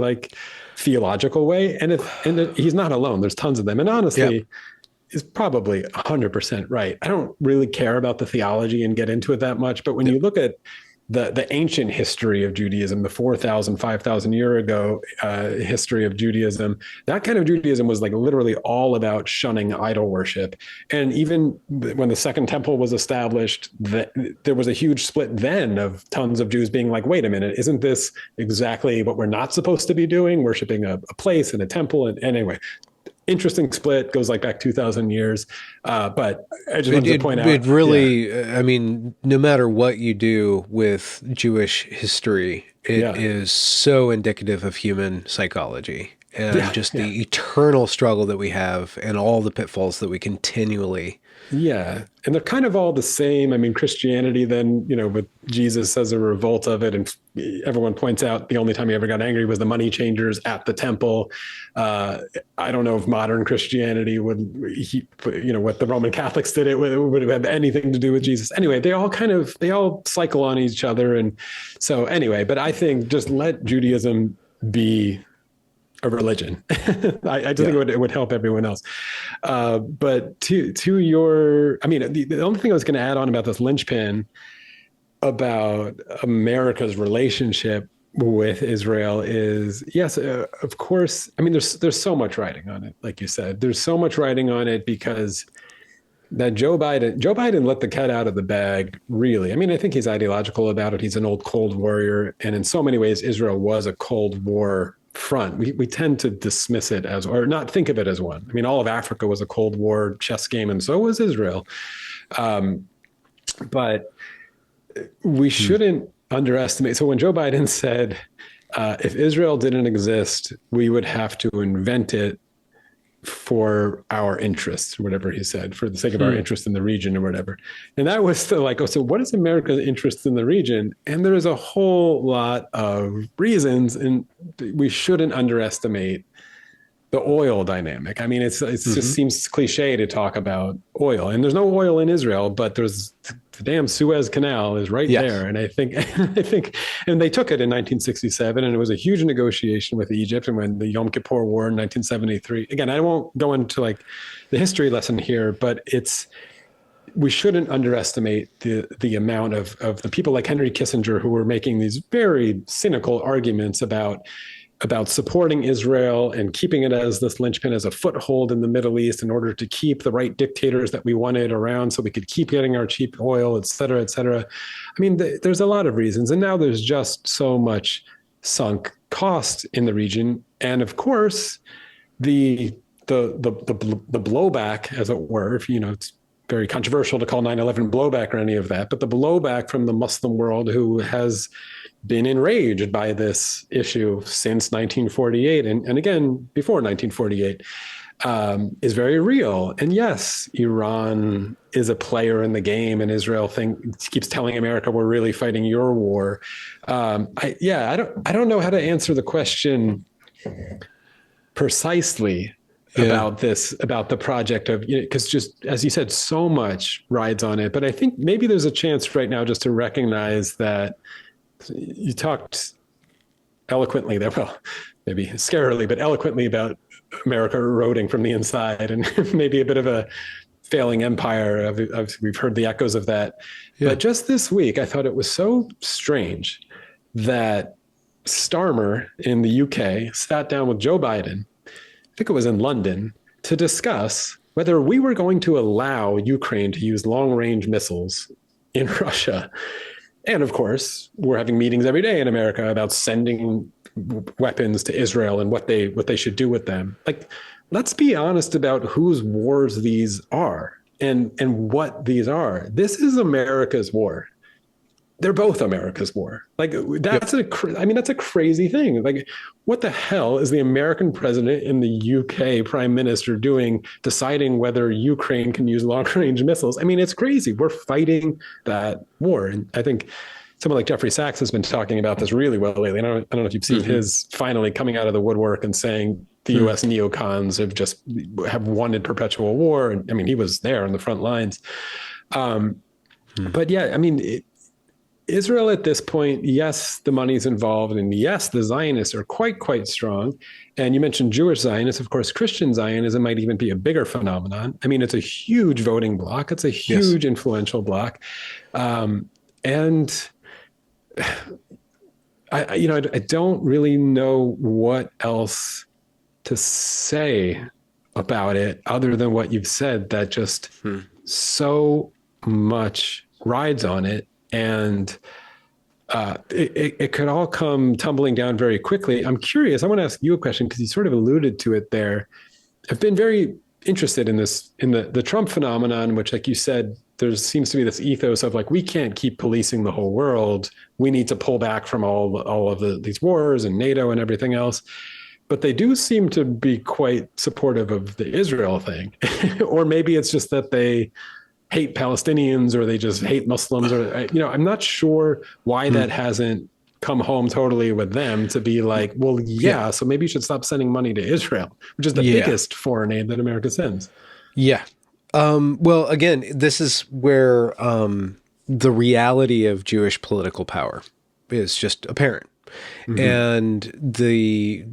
[SPEAKER 2] theological way. And he's not alone. There's tons of them. And honestly, is probably 100% right. I don't really care about the theology and get into it that much. But when you look at the ancient history of Judaism, the 4,000, 5,000 year ago history of Judaism, that kind of Judaism was literally all about shunning idol worship. And even when the Second Temple was established, there was a huge split then of tons of Jews being like, wait a minute, isn't this exactly what we're not supposed to be doing? Worshiping a place and a temple. And anyway, interesting split, goes back 2,000 years. But I just wanted to point out. It
[SPEAKER 1] really, no matter what you do with Jewish history, it is so indicative of human psychology and the eternal struggle that we have, and all the pitfalls that we continually
[SPEAKER 2] Yeah. And they're kind of all the same. I mean, Christianity then, with Jesus as a revolt of it. And everyone points out the only time he ever got angry was the money changers at the temple. I don't know if modern Christianity would, what the Roman Catholics did, it would have anything to do with Jesus. Anyway, they all cycle on each other. And so anyway, but I think just let Judaism be a religion. I just think it would help everyone else. But to your, I mean, the only thing I was going to add on about this linchpin about America's relationship with Israel is, yes, of course. I mean, there's so much writing on it. Like you said, there's so much writing on it because that Joe Biden let the cat out of the bag, really. I mean, I think he's ideological about it. He's an old Cold Warrior. And in so many ways, Israel was a Cold War front. We tend to dismiss it as, or not think of it as one. I mean, all of Africa was a Cold War chess game, and so was Israel. But we shouldn't underestimate. So when Joe Biden said, if Israel didn't exist, we would have to invent it for our interests, whatever he said, for the sake of our interest in the region or whatever. And that was so what is America's interest in the region? And there's a whole lot of reasons, and we shouldn't underestimate the oil dynamic. I mean, it just seems cliche to talk about oil, and there's no oil in Israel, but there's the damn Suez Canal is right there. And I think, and they took it in 1967, and it was a huge negotiation with Egypt. And when the Yom Kippur War in 1973, again, I won't go into like the history lesson here, but we shouldn't underestimate the amount of the people like Henry Kissinger who were making these very cynical arguments about supporting Israel and keeping it as this linchpin, as a foothold in the Middle East in order to keep the right dictators that we wanted around so we could keep getting our cheap oil, et cetera, et cetera. I mean, there's a lot of reasons. And now there's just so much sunk cost in the region. And of course, the blowback, as it were, it's very controversial to call 9/11 blowback or any of that, but the blowback from the Muslim world who has been enraged by this issue since 1948 and again before 1948 is very real. And yes, Iran is a player in the game, and Israel keeps telling America we're really fighting your war. I don't know how to answer the question precisely about the project of, because just as you said, so much rides on it. But I think maybe there's a chance right now just to recognize that you talked eloquently there, well, maybe scarily, but eloquently about America eroding from the inside and maybe a bit of a failing empire. We've heard the echoes of that. Yeah. But just this week, I thought it was so strange that Starmer in the UK sat down with Joe Biden, I think it was in London, to discuss whether we were going to allow Ukraine to use long-range missiles in Russia. And of course, we're having meetings every day in America about sending weapons to Israel and what they should do with them. Like, let's be honest about whose wars these are and what these are. This is America's war. They're both America's war. Like, that's that's a crazy thing. Like, what the hell is the American president and the UK prime minister doing, deciding whether Ukraine can use long-range missiles? I mean, it's crazy. We're fighting that war. And I think someone like Jeffrey Sachs has been talking about this really well lately. And I don't know if you've seen his finally coming out of the woodwork and saying the US neocons have wanted perpetual war. And I mean, he was there on the front lines. But yeah, I mean, Israel at this point, yes, the money's involved, and yes, the Zionists are quite strong. And you mentioned Jewish Zionists. Of course, Christian Zionism might even be a bigger phenomenon. I mean, it's a huge voting bloc. It's a huge influential bloc. And I don't really know what else to say about it other than what you've said, that just so much rides on it. And it could all come tumbling down very quickly. I'm curious. I want to ask you a question because you sort of alluded to it there. I've been very interested in this, in the Trump phenomenon, which, like you said, there seems to be this ethos of like, we can't keep policing the whole world. We need to pull back from all of these wars and NATO and everything else. but they do seem to be quite supportive of the Israel thing. Or maybe it's just that they hate Palestinians or they just hate Muslims, or, I'm not sure why that hasn't come home totally with them to be like, well, yeah, so maybe you should stop sending money to Israel, which is the biggest foreign aid that America sends.
[SPEAKER 1] Yeah. Well, again, this is where the reality of Jewish political power is just apparent. And the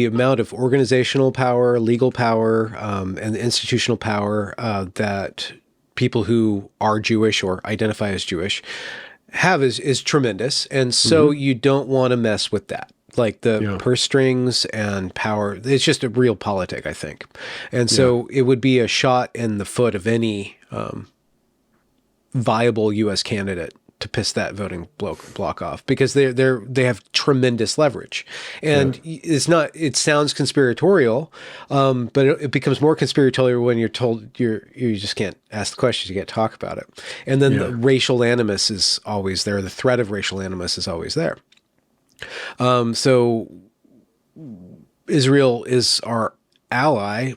[SPEAKER 1] amount of organizational power, legal power, and institutional power that people who are Jewish or identify as Jewish have is tremendous. And so you don't want to mess with that. Like the purse strings and power, it's just a real politic, I think. And so it would be a shot in the foot of any viable U.S. candidate to piss that voting block off, because they have tremendous leverage. And it sounds conspiratorial, but it becomes more conspiratorial when you're told you just can't ask the questions, you can't talk about it. And then the racial animus is always there. The threat of racial animus is always there. So Israel is our ally,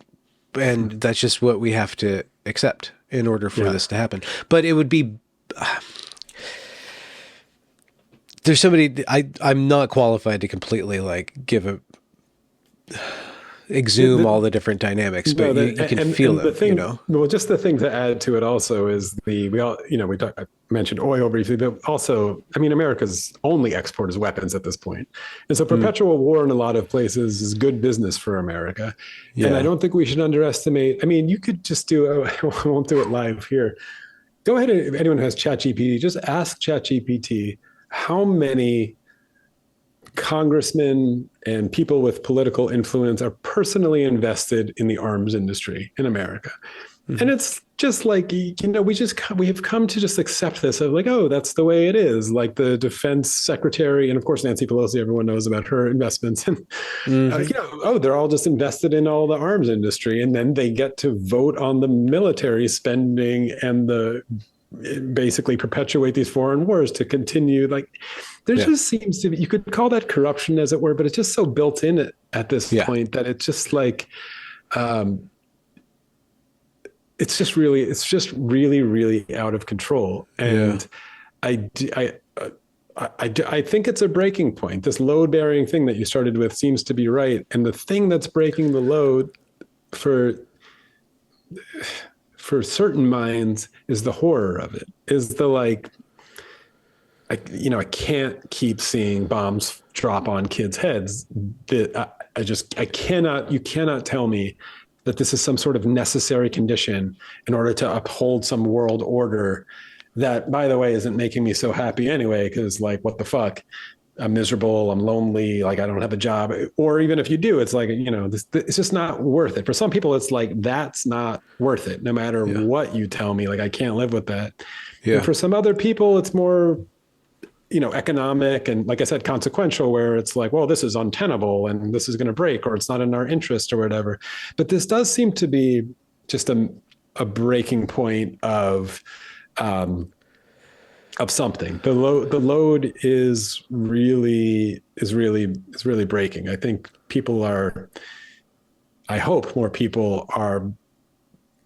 [SPEAKER 1] and that's just what we have to accept in order for this to happen. But it would be, there's somebody, I'm not qualified to completely exhume all the different dynamics, but you can feel them,
[SPEAKER 2] Well, just the thing to add to it also is I mentioned oil briefly, but also, America's only export is weapons at this point. And so perpetual war in a lot of places is good business for America. Yeah. And I don't think we should underestimate, you could just I won't do it live here. Go ahead, if anyone has ChatGPT, just ask ChatGPT how many congressmen and people with political influence are personally invested in the arms industry in America. And it's just like, we have come to just accept this of like, oh, that's the way it is. Like the defense secretary, and of course, Nancy Pelosi, everyone knows about her investments. And, they're all just invested in all the arms industry. And then they get to vote on the military spending and basically perpetuate these foreign wars to continue. Like there just seems to be, you could call that corruption as it were, but it's just so built in at this point that it's just like, it's just really, really out of control. And I think it's a breaking point. This load bearing thing that you started with seems to be right. And the thing that's breaking the load for certain minds is the horror of it, is the I can't keep seeing bombs drop on kids' heads. You cannot tell me that this is some sort of necessary condition in order to uphold some world order that, by the way, isn't making me so happy anyway, because what the fuck? I'm miserable, I'm lonely, I don't have a job. Or even if you do, it's it's just not worth it. For some people, it's that's not worth it, no matter what you tell me. I can't live with that. Yeah. And for some other people, it's more, economic and, like I said, consequential, where it's well, this is untenable and this is going to break, or it's not in our interest or whatever. But this does seem to be just a breaking point of something. The load is really breaking. I think I hope more people are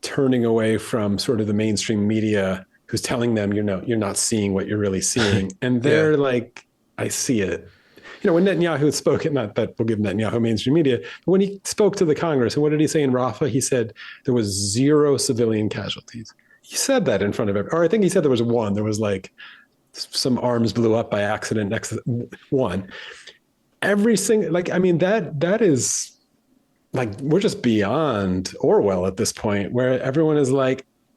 [SPEAKER 2] turning away from sort of the mainstream media who's telling them, you're not seeing what you're really seeing. And they're I see it. When Netanyahu spoke, not that we'll give Netanyahu mainstream media, but when he spoke to the Congress, and what did he say in Rafah? He said there was 0 civilian casualties. He said that in front of everyone, or I think he said there was 1. There was some arms blew up by accident next to 1. Every single, that is we're just beyond Orwell at this point, where everyone is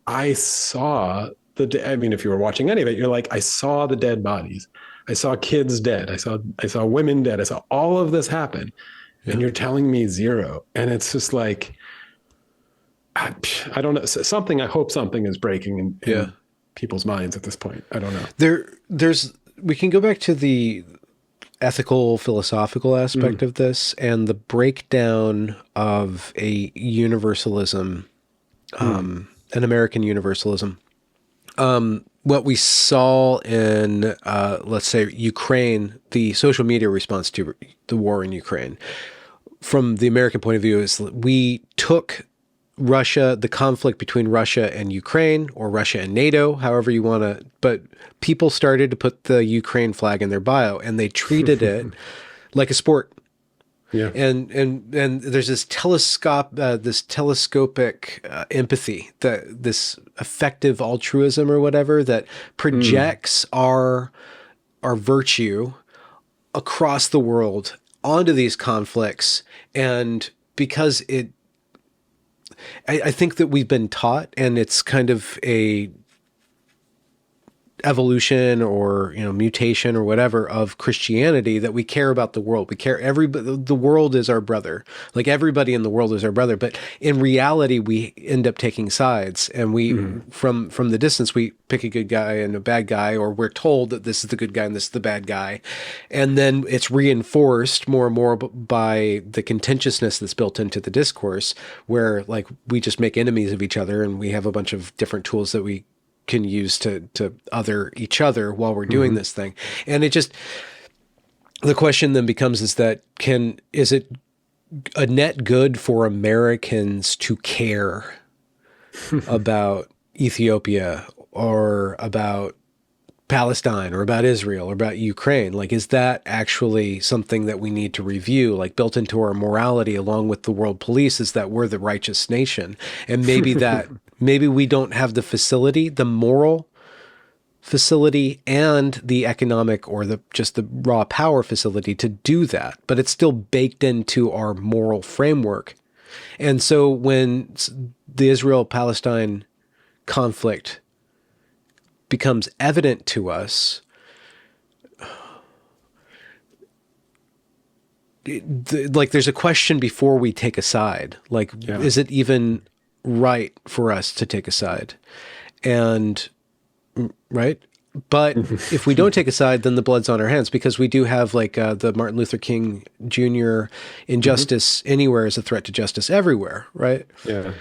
[SPEAKER 2] I saw if you were watching any of it, you're I saw the dead bodies. I saw kids dead. I saw women dead. I saw all of this happen. Yeah. And you're telling me 0. And it's just I don't know. I hope something is breaking in people's minds at this point. I don't know. We can go back to the ethical, philosophical aspect of this and the breakdown of a universalism, an American universalism. What we saw in, let's say, Ukraine, the social media response to the war in Ukraine,
[SPEAKER 1] from the American point of view, is we took Russia, the conflict between Russia and Ukraine, or Russia and NATO, however you want to, but people started to put the Ukraine flag in their bio, and they treated it like a sport.
[SPEAKER 2] Yeah.
[SPEAKER 1] And there's this telescopic empathy, this effective altruism or whatever that projects our virtue across the world onto these conflicts. And because I think that we've been taught, and it's kind of a evolution or, mutation or whatever of Christianity, that we care about the world. We care the world is our brother. Like, everybody in the world is our brother. But in reality, we end up taking sides, and we, from the distance, we pick a good guy and a bad guy, or we're told that this is the good guy and this is the bad guy. And then it's reinforced more and more by the contentiousness that's built into the discourse, where, like, we just make enemies of each other, and we have a bunch of different tools that we can use to other each other while we're doing this thing. And the question then becomes, is it a net good for Americans to care about Ethiopia, or about Palestine, or about Israel, or about Ukraine? Like, is that actually something that we need to review? Like, built into our morality along with the world police is that we're the righteous nation. And maybe we don't have the moral facility and the economic, or just the raw power facility to do that, but it's still baked into our moral framework. And so when the Israel-Palestine conflict becomes evident to us, there's a question before we take a side. Like, is it even right for us to take a side? And right. But if we don't take a side, then the blood's on our hands, because we do have, like, the Martin Luther King Jr. injustice anywhere is a threat to justice everywhere. Right.
[SPEAKER 2] Yeah.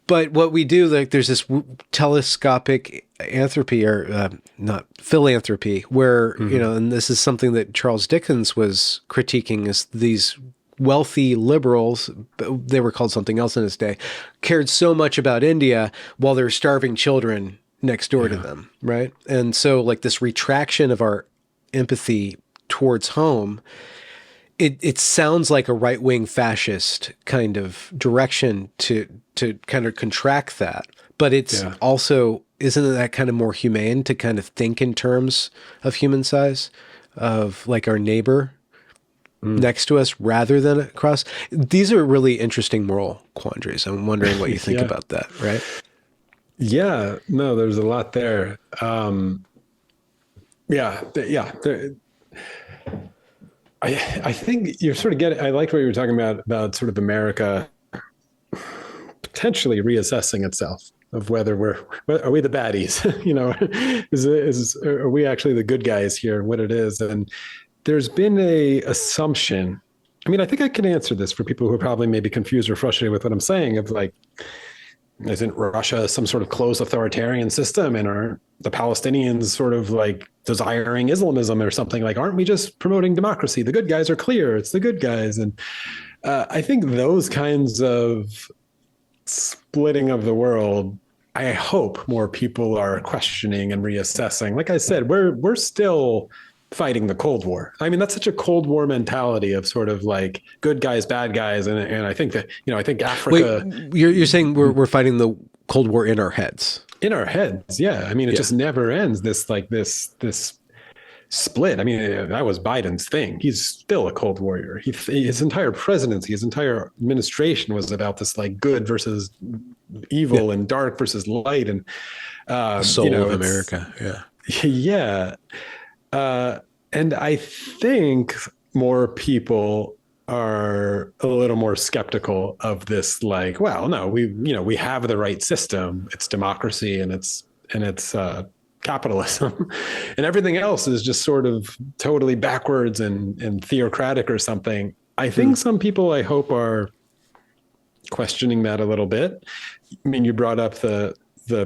[SPEAKER 1] But what we do, like, there's this telescopic anthropy, or not philanthropy, where, and this is something that Charles Dickens was critiquing, is these wealthy liberals, they were called something else in his day, cared so much about India while there were starving children next door to them, right? And so, like, this retraction of our empathy towards home, it sounds like a right-wing fascist kind of direction to kind of contract that. But it's also, isn't that kind of more humane to kind of think in terms of human size, of, like, our neighbor next to us rather than across? These are really interesting moral quandaries. I'm wondering what you think about that, right?
[SPEAKER 2] Yeah, no, there's a lot there. I think you're sort of I liked what you were talking about sort of America potentially reassessing itself, of whether are we the baddies, are we actually the good guys here, what it is. And there's been a assumption. I mean, I think I can answer this for people who are probably maybe confused or frustrated with what I'm saying, of, like, isn't Russia some sort of closed authoritarian system, and are the Palestinians sort of, like, desiring Islamism or something? Like, aren't we just promoting democracy? The good guys are clear. It's the good guys. And I think those kinds of splitting of the world, I hope more people are questioning and reassessing. Like I said, we're still fighting the Cold War. I mean, that's such a Cold War mentality of sort of, like, good guys, bad guys. And I think that, I think Africa...
[SPEAKER 1] Wait, you're saying we're fighting the Cold War in our heads?
[SPEAKER 2] In our heads, yeah. I mean, it just never ends, this split. I mean, that was Biden's thing. He's still a Cold Warrior. His entire presidency, his entire administration was about this, like, good versus evil and dark versus light. And
[SPEAKER 1] soul of America.
[SPEAKER 2] Yeah. And I think more people are a little more skeptical of this, like, well, no, we have the right system. It's democracy, and it's capitalism, and everything else is just sort of totally backwards and theocratic or something. I think some people, I hope, are questioning that a little bit. I mean, you brought up the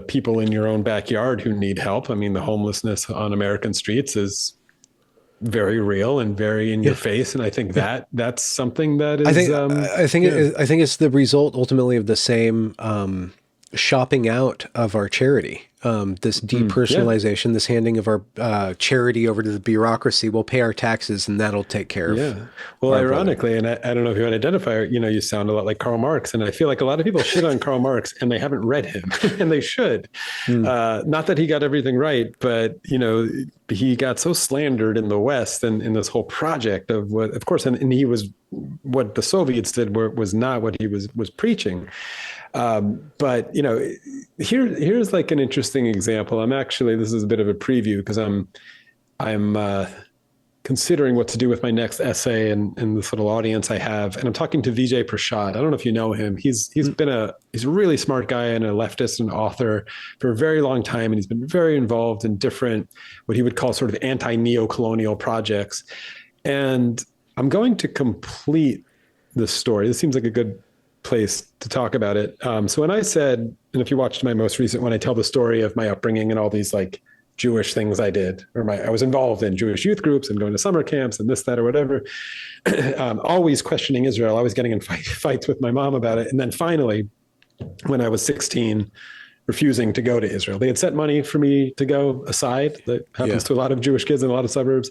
[SPEAKER 2] people in your own backyard who need help. I mean, the homelessness on American streets is very real and very in your face. And I think that's something that is,
[SPEAKER 1] I think it's the result ultimately of the same, shopping out of our charity. This depersonalization, this handing of our charity over to the bureaucracy. We'll pay our taxes and that'll take care of.
[SPEAKER 2] Well, ironically, and I don't know if you would identify, you sound a lot like Karl Marx. And I feel like a lot of people shit on Karl Marx and they haven't read him and they should. Not that he got everything right, but, he got so slandered in the West and in this whole project of what, of course, and he was, what the Soviets did was not what he was preaching. But here's like an interesting example. This is a bit of a preview because I'm considering what to do with my next essay and this little audience I have. And I'm talking to Vijay Prashad. I don't know if you know him. He's a really smart guy and a leftist and author for a very long time. And he's been very involved in different, what he would call sort of anti-neo-colonial projects. And I'm going to complete the story. This seems like a good place to talk about it. So when I said, and if you watched my most recent one, I tell the story of my upbringing and all these like Jewish things I did, I was involved in Jewish youth groups and going to summer camps and this, that, or whatever, always questioning Israel, always getting in fights with my mom about it. And then finally, when I was 16, refusing to go to Israel, they had set money for me to go aside. That happens to a lot of Jewish kids in a lot of suburbs.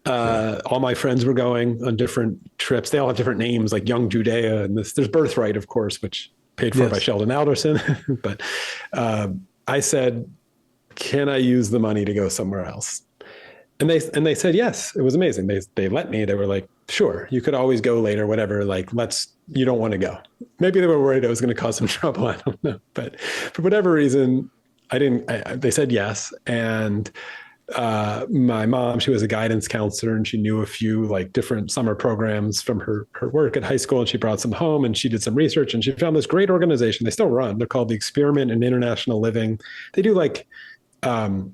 [SPEAKER 2] All my friends were going on different trips. They all have different names, like Young Judea, and there's Birthright, of course, which paid for by Sheldon Alderson. But I said, "Can I use the money to go somewhere else?" And they said yes. It was amazing. They let me. They were like, "Sure, you could always go later, whatever. Like, you don't want to go." Maybe they were worried I was going to cause some trouble. I don't know. But for whatever reason, I didn't. They said yes, and my mom, she was a guidance counselor and she knew a few like different summer programs from her work at high school, and she brought some home and she did some research and she found this great organization. They still run. They're called the Experiment in International Living. They do like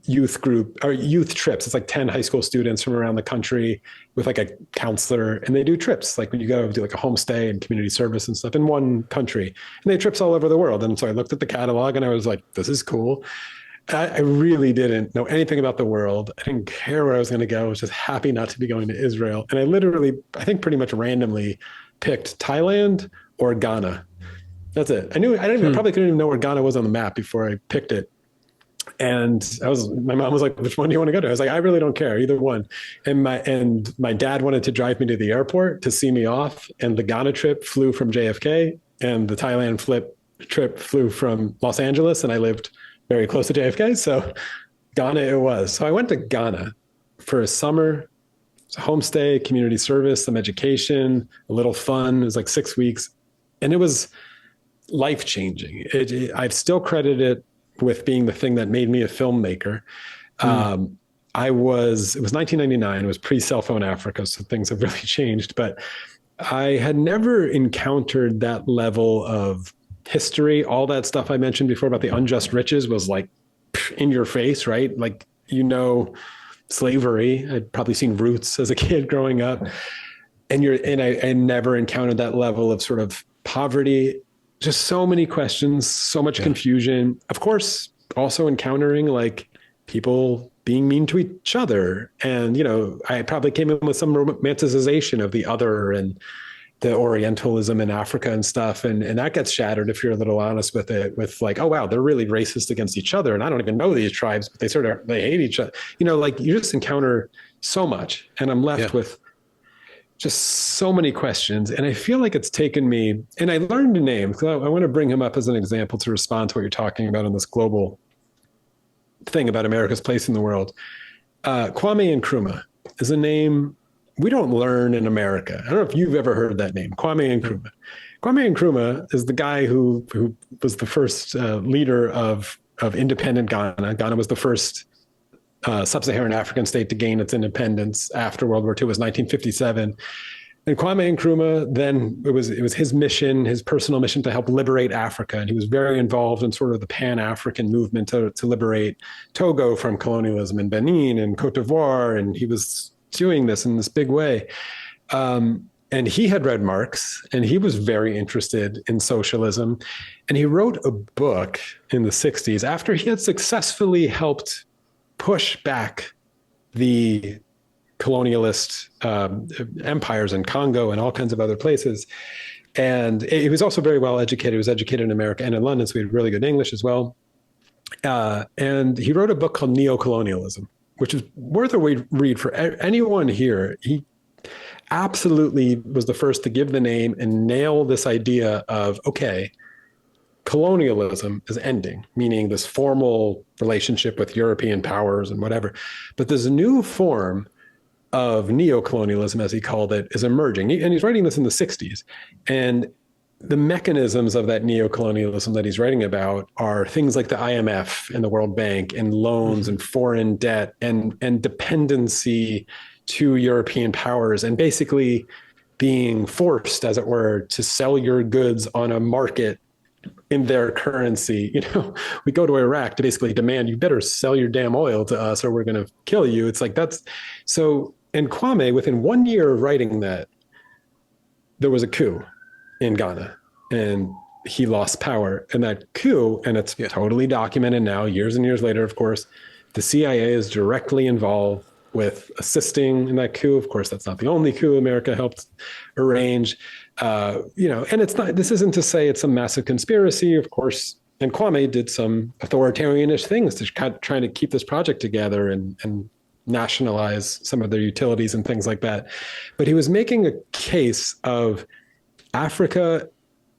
[SPEAKER 2] youth group or youth trips. It's like 10 high school students from around the country with like a counselor, and they do trips like when you go do like a homestay and community service and stuff in one country, and they have trips all over the world. And so I looked at the catalog and I was like, this is cool. I really didn't know anything about the world. I didn't care where I was going to go. I was just happy not to be going to Israel. And I think pretty much randomly picked Thailand or Ghana. That's it. I probably couldn't even know where Ghana was on the map before I picked it. And my mom was like, which one do you want to go to? I was like, I really don't care, either one. And my dad wanted to drive me to the airport to see me off. And the Ghana trip flew from JFK and the Thailand trip flew from Los Angeles. And I lived very close to JFK. So Ghana it was. So I went to Ghana for a summer, homestay, community service, some education, a little fun. It was like 6 weeks. And it was life-changing. I'd still credit it with being the thing that made me a filmmaker. It was 1999. It was pre-cell phone Africa. So things have really changed. But I had never encountered that level of history. All that stuff I mentioned before about the unjust riches was like in your face, right? Like, slavery. I'd probably seen Roots as a kid growing up, and I never encountered that level of sort of poverty. Just so many questions, so much confusion. Of course, also encountering like people being mean to each other, and I probably came in with some romanticization of the other and the Orientalism in Africa and stuff. And that gets shattered if you're a little honest with it, with like, oh, wow, they're really racist against each other. And I don't even know these tribes, but they hate each other. Like you just encounter so much, and I'm left with just so many questions. And I feel like it's taken me, and I learned a name. So I want to bring him up as an example to respond to what you're talking about in this global thing about America's place in the world. Kwame Nkrumah is a name we don't learn in America. I don't know if you've ever heard that name, Kwame Nkrumah. Kwame Nkrumah is the guy who was the first leader of independent Ghana. Ghana was the first sub-Saharan African state to gain its independence after World War II. It was 1957. And Kwame Nkrumah, then it was his mission, his personal mission to help liberate Africa. And he was very involved in sort of the Pan-African movement to liberate Togo from colonialism, and Benin and Cote d'Ivoire. And he was doing this in this big way. And he had read Marx, and he was very interested in socialism. And he wrote a book in the 60s after he had successfully helped push back the colonialist empires in Congo and all kinds of other places. And he was also very well educated. He was educated in America and in London, so he had really good English as well. And he wrote a book called Neocolonialism, which is worth a read for anyone here. He absolutely was the first to give the name and nail this idea of, okay, colonialism is ending, meaning this formal relationship with European powers and whatever. But there's a new form of neocolonialism, as he called it, is emerging. And he's writing this in the 60s. And the mechanisms of that neocolonialism that he's writing about are things like the IMF and the World Bank and loans and foreign debt and dependency to European powers, and basically being forced, as it were, to sell your goods on a market in their currency. You know, we go to Iraq to basically demand, you better sell your damn oil to us or we're going to kill you. It's like, that's so. And Kwame, within 1 year of writing that, there was a coup in Ghana and he lost power. And that coup, and it's totally documented now, years and years later, of course, the CIA is directly involved with assisting in that coup. Of course, that's not the only coup America helped arrange. You know, and it's not, this isn't to say it's a massive conspiracy, of course. And Kwame did some authoritarianish things to trying to keep this project together and nationalize some of their utilities and things like that. But he was making a case of Africa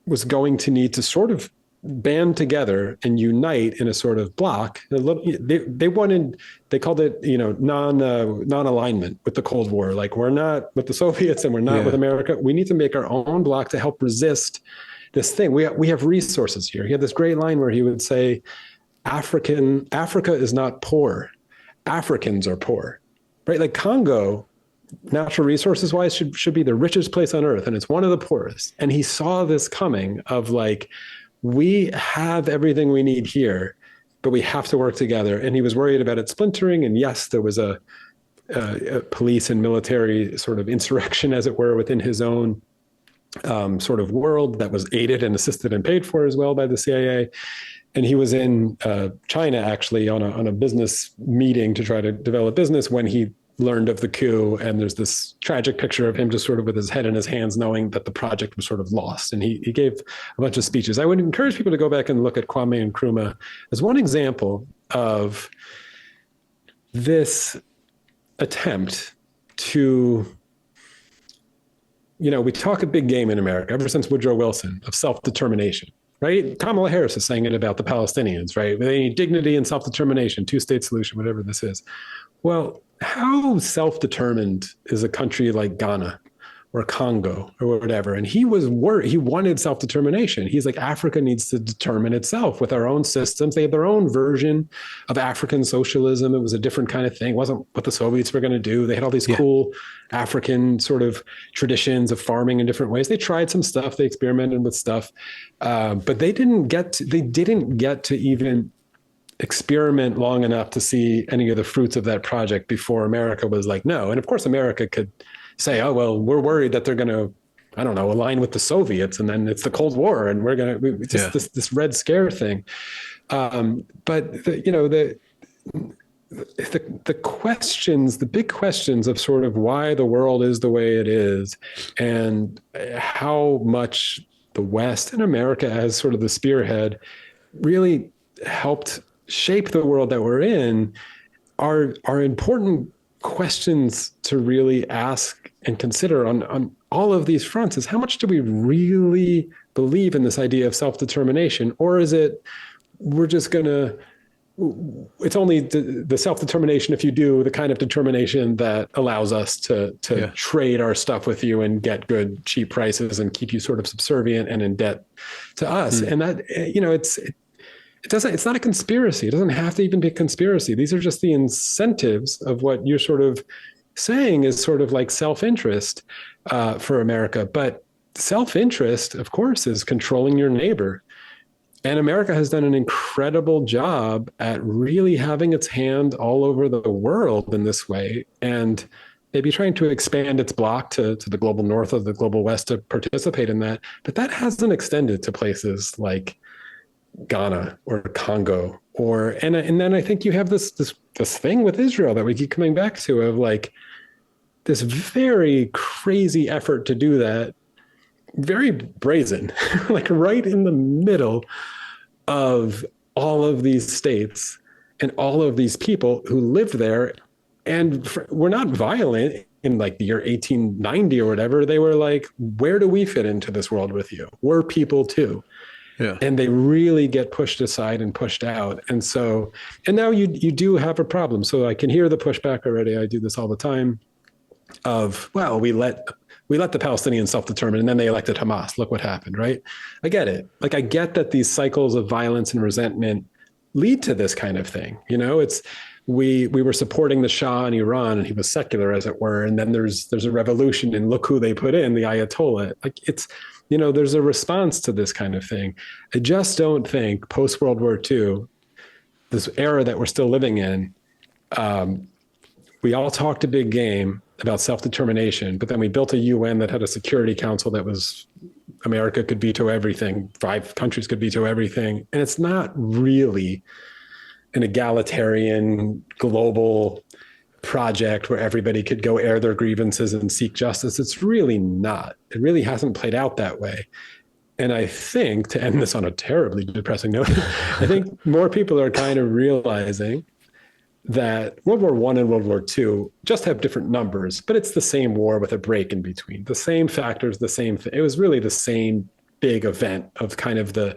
[SPEAKER 2] was going to need to sort of band together and unite in a sort of block. They wanted, they called it, you know, non-alignment with the Cold War. Like, we're not with the Soviets and we're not with America. We need to make our own block to help resist this thing. We have resources here. He had this great line where he would say, Africa is not poor. Africans are poor, right? Like Congo, natural resources wise, should be the richest place on earth. And it's one of the poorest. And he saw this coming of like, we have everything we need here, but we have to work together. And he was worried about it splintering. And yes, there was a police and military sort of insurrection, as it were, within his own sort of world that was aided and assisted and paid for as well by the CIA. And he was in China, actually, on a business meeting to try to develop business when he learned of the coup. And there's this tragic picture of him just sort of with his head in his hands, knowing that the project was sort of lost. And he gave a bunch of speeches. I would encourage people to go back and look at Kwame Nkrumah as one example of this attempt to, you know, we talk a big game in America ever since Woodrow Wilson of self-determination. Right? Kamala Harris is saying it about the Palestinians, right? They need dignity and self-determination, two-state solution, whatever this is. Well, how self-determined is a country like Ghana or Congo or whatever? And he was worried. He wanted self-determination. He's like, Africa needs to determine itself with our own systems. They had their own version of African socialism. It was a different kind of thing. It wasn't what the Soviets were going to do. They had all these cool African sort of traditions of farming in different ways. They tried some stuff. They experimented with stuff, but they didn't get to even experiment long enough to see any of the fruits of that project before America was like, no. And of course, America could say, oh, well, we're worried that they're going to, I don't know, align with the Soviets, and then it's the Cold War, and we're going to just this Red Scare thing. But the questions, the big questions of sort of why the world is the way it is, and how much the West and America as sort of the spearhead really helped shape the world that we're in, are important questions to really ask and consider on all of these fronts. Is how much do we really believe in this idea of self-determination? Or is it, we're just going to, it's only the self-determination if you do the kind of determination that allows us to trade our stuff with you and get good, cheap prices and keep you sort of subservient and in debt to us. And that, you know, it's not a conspiracy. It doesn't have to even be a conspiracy. These are just the incentives of what you're sort of saying is sort of like self-interest for America. But self-interest, of course, is controlling your neighbor. And America has done an incredible job at really having its hand all over the world in this way, and maybe trying to expand its bloc to the global north or the global west to participate in that. But that hasn't extended to places like Ghana or Congo, and then I think you have this thing with Israel that we keep coming back to of like, this very crazy effort to do that, very brazen, like right in the middle of all of these states and all of these people who lived there and were not violent in like the year 1890 or whatever. They were like, where do we fit into this world with you? We're people too.
[SPEAKER 1] Yeah.
[SPEAKER 2] And they really get pushed aside and pushed out. And so, and now you do have a problem. So I can hear the pushback already. I do this all the time of, well, we let the Palestinians self-determine and then they elected Hamas. Look what happened, right? I get it. Like, I get that these cycles of violence and resentment lead to this kind of thing. You know, it's, we were supporting the Shah in Iran and he was secular, as it were. And then there's a revolution and look who they put in, the Ayatollah. Like, it's, you know, there's a response to this kind of thing. I just don't think post-World War II, this era that we're still living in, we all talked a big game about self-determination, but then we built a UN that had a Security Council that was, America could veto everything, 5 countries could veto everything. And it's not really an egalitarian global project where everybody could go air their grievances and seek justice. It's really not. It really hasn't played out that way. And I think, to end this on a terribly depressing note, I think more people are kind of realizing that World War I and World War II just have different numbers, but it's the same war with a break in between. The same factors, the same thing. It was really the same big event of kind of the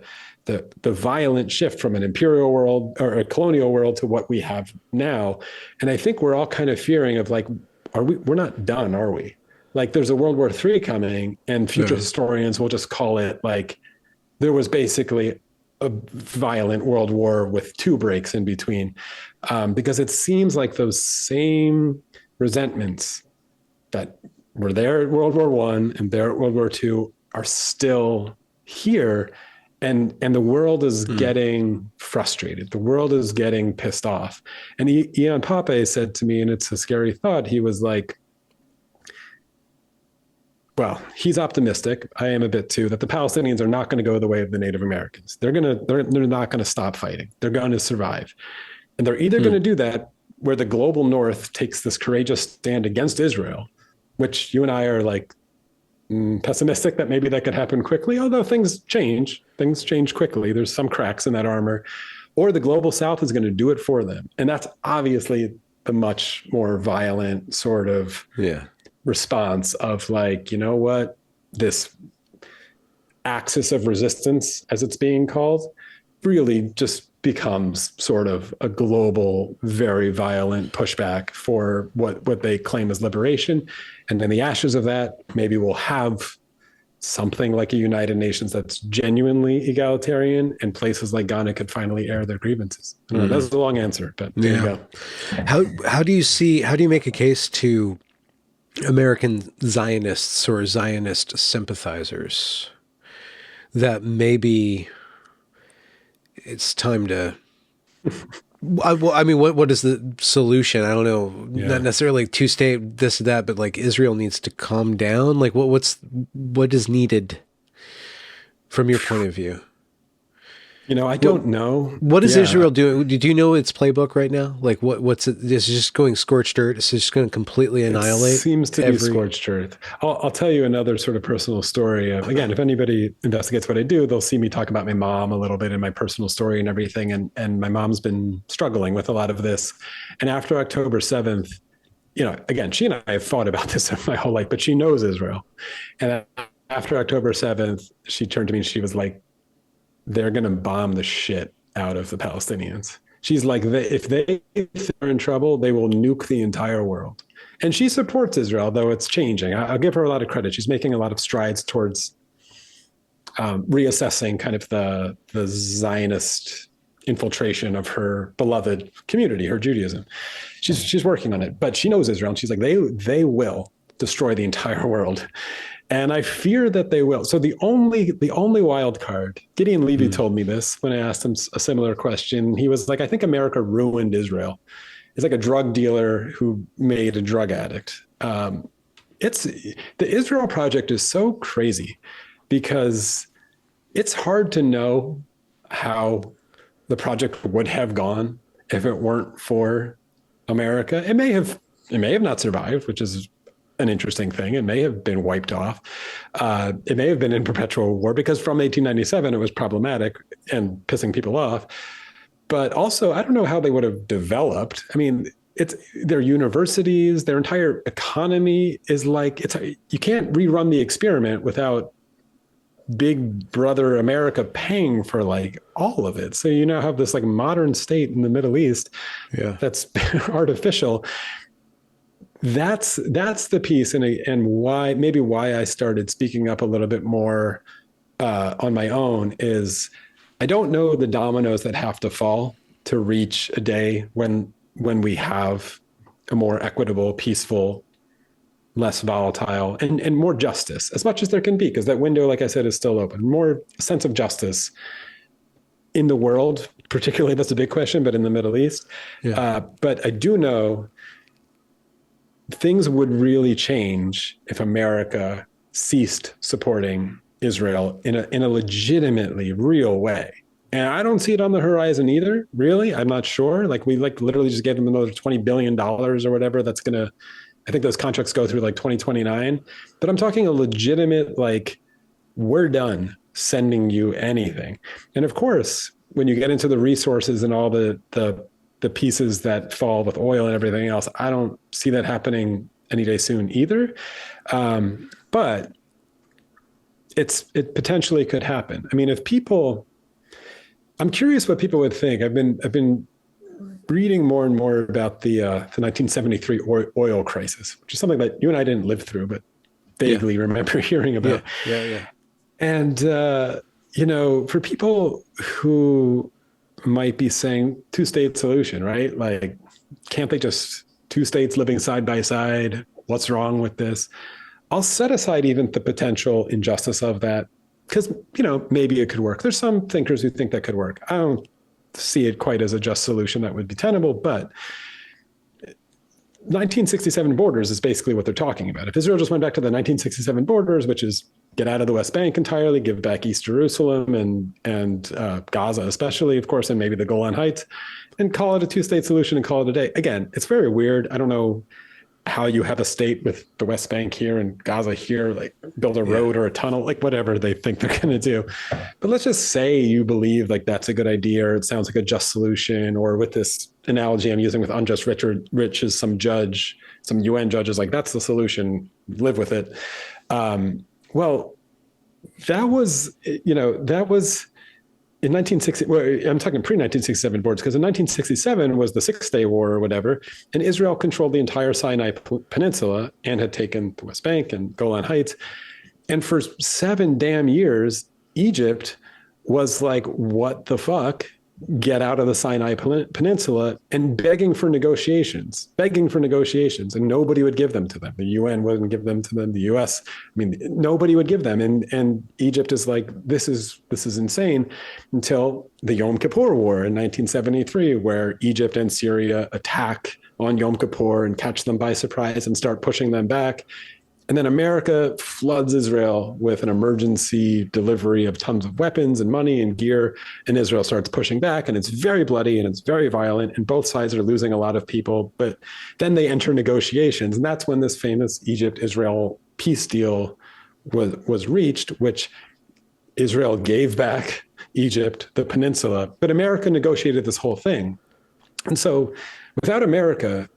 [SPEAKER 2] violent shift from an imperial world or a colonial world to what we have now. And I think we're all kind of fearing of like, we're not done, are we? Like, there's a World War III coming, and future historians will just call it like, there was basically a violent world war with 2 breaks in between, because it seems like those same resentments that were there at World War I and there at World War II are still here. And the world is getting frustrated. The world is getting pissed off. And Ian Pape said to me, and it's a scary thought, he was like, well, he's optimistic. I am a bit too, that the Palestinians are not going to go the way of the Native Americans. They're not going to stop fighting. They're going to survive. And they're either going to do that where the global North takes this courageous stand against Israel, which you and I are like pessimistic that maybe that could happen quickly, although things change quickly. There's some cracks in that armor, or the global South is going to do it for them. And that's obviously the much more violent sort of response of like, you know what, this axis of resistance, as it's being called, really just becomes sort of a global, very violent pushback for what they claim as liberation. And in the ashes of that, maybe we'll have something like a United Nations that's genuinely egalitarian, and places like Ghana could finally air their grievances. I don't know, that's a long answer, but there you go.
[SPEAKER 1] How do you make a case to American Zionists or Zionist sympathizers that maybe it's time to, I mean, what is the solution? I don't know, not necessarily 2-state, this, that, but like Israel needs to calm down. Like what is needed from your point of view?
[SPEAKER 2] You know, I don't know.
[SPEAKER 1] What is Israel doing? Do you know its playbook right now? Like what's it? Is it just going scorched earth? Is it just going to completely annihilate?
[SPEAKER 2] It seems to be scorched earth. I'll tell you another sort of personal story. Again, if anybody investigates what I do, they'll see me talk about my mom a little bit in my personal story and everything. And my mom's been struggling with a lot of this. And after October 7th, you know, again, she and I have thought about this my whole life, but she knows Israel. And after October 7th, she turned to me and she was like, they're going to bomb the shit out of the Palestinians. She's like, if they're in trouble, they will nuke the entire world. And she supports Israel, though it's changing. I'll give her a lot of credit. She's making a lot of strides towards reassessing kind of the Zionist infiltration of her beloved community, her Judaism. She's working on it, but she knows Israel. And she's like, they will destroy the entire world. And I fear that they will. So the only wild card, Gideon Levy told me this when I asked him a similar question. He was like, I think America ruined Israel. It's like a drug dealer who made a drug addict. The Israel Project is so crazy because it's hard to know how the project would have gone if it weren't for America. It may have not survived, which is an interesting thing. It may have been wiped off. It may have been in perpetual war because from 1897, it was problematic and pissing people off. But also, I don't know how they would have developed. I mean, it's their universities, their entire economy is like, you can't rerun the experiment without big brother America paying for like all of it. So you now have this like modern state in the Middle East that's artificial. That's the piece, and why I started speaking up a little bit more on my own is I don't know the dominoes that have to fall to reach a day when we have a more equitable, peaceful, less volatile, and more justice, as much as there can be, because that window, like I said, is still open. More sense of justice in the world, particularly, that's a big question, but in the Middle East. But I do know things would really change if America ceased supporting Israel in a legitimately real way. And I don't see it on the horizon either, really. I'm not sure. Like, we literally just gave them another $20 billion or whatever. That's going to, I think those contracts go through like 2029. But I'm talking a legitimate, like, we're done sending you anything. And of course, when you get into the resources and all the pieces that fall with oil and everything else, I don't see that happening any day soon either. But it potentially could happen. I mean, I'm curious what people would think. I've been reading more and more about the 1973 oil crisis, which is something that you and I didn't live through, but vaguely remember hearing about. And, for people who might be saying two-state solution, right? Like, can't they just two states living side by side? What's wrong with this? I'll set aside even the potential injustice of that because, maybe it could work. There's some thinkers who think that could work. I don't see it quite as a just solution that would be tenable, but 1967 borders is basically what they're talking about. If Israel just went back to the 1967 borders, which is get out of the West Bank entirely, give back East Jerusalem and Gaza especially, of course, and maybe the Golan Heights, and call it a two-state solution and call it a day. Again, it's very weird. I don't know how you have a state with the West Bank here and Gaza here, like build a road or a tunnel, like whatever they think they're going to do. But let's just say you believe like that's a good idea, or it sounds like a just solution, or with this analogy I'm using with Unjust Riches, some UN judge is like, that's the solution, live with it. Well, that was in 1960, well, I'm talking pre-1967 borders, because in 1967 was the Six-Day War or whatever, and Israel controlled the entire Sinai Peninsula and had taken the West Bank and Golan Heights. And for 7 damn years, Egypt was like, what the fuck? Get out of the Sinai Peninsula, and begging for negotiations, and nobody would give them to them. The UN wouldn't give them to them. The US, nobody would give them. And Egypt is like, this is insane, until the Yom Kippur War in 1973, where Egypt and Syria attack on Yom Kippur and catch them by surprise and start pushing them back. And then America floods Israel with an emergency delivery of tons of weapons and money and gear. And Israel starts pushing back, and it's very bloody and it's very violent, and both sides are losing a lot of people. But then they enter negotiations. And that's when this famous Egypt-Israel peace deal was reached, which Israel gave back Egypt, the peninsula, but America negotiated this whole thing. And so without America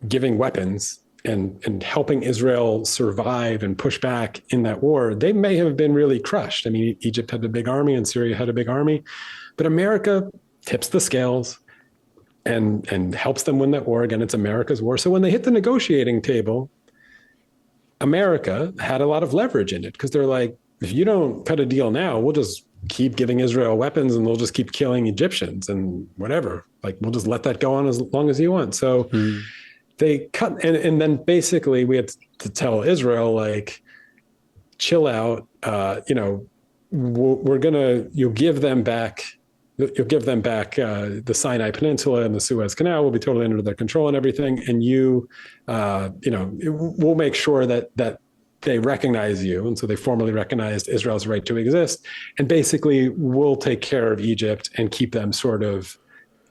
[SPEAKER 2] giving weapons and helping Israel survive and push back in that war, they may have been really crushed. I mean, Egypt had a big army and Syria had a big army, but America tips the scales and helps them win that war. Again, it's America's war. So when they hit the negotiating table, America had a lot of leverage in it, because they're like, if you don't cut a deal now, we'll just keep giving Israel weapons and they'll just keep killing Egyptians and whatever. Like, we'll just let that go on as long as you want. So they cut, and then basically we had to tell Israel, like, chill out. You'll give them back the Sinai Peninsula and the Suez Canal will be totally under their control and everything. And we'll make sure that they recognize you. And so they formally recognized Israel's right to exist. And basically we'll take care of Egypt and keep them sort of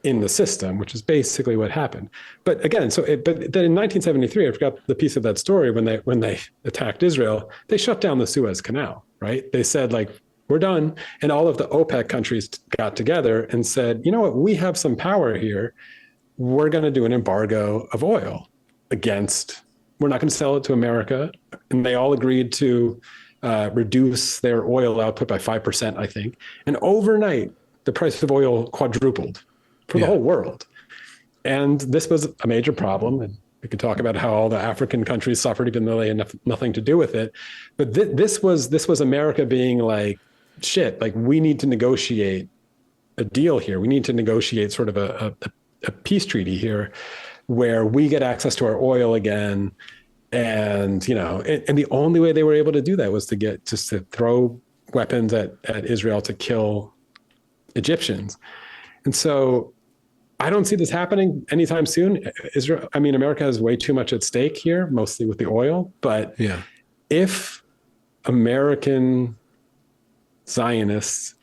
[SPEAKER 2] in the system, which is basically what happened. But again, but then in 1973, I forgot the piece of that story when they attacked Israel, they shut down the Suez Canal, right? They said like, we're done. And all of the OPEC countries got together and said, you know what, we have some power here. We're going to do an embargo of oil we're not going to sell it to America. And they all agreed to reduce their oil output by 5%, I think. And overnight, the price of oil quadrupled for the whole world. And this was a major problem. And we could talk about how all the African countries suffered, even though they had nothing to do with it. But this was America being like, shit, like we need to negotiate a deal here. We need to negotiate sort of a peace treaty here where we get access to our oil again. And, and the only way they were able to do that was to throw weapons at Israel to kill Egyptians. And so I don't see this happening anytime soon. America has way too much at stake here, mostly with the oil. But if American Zionists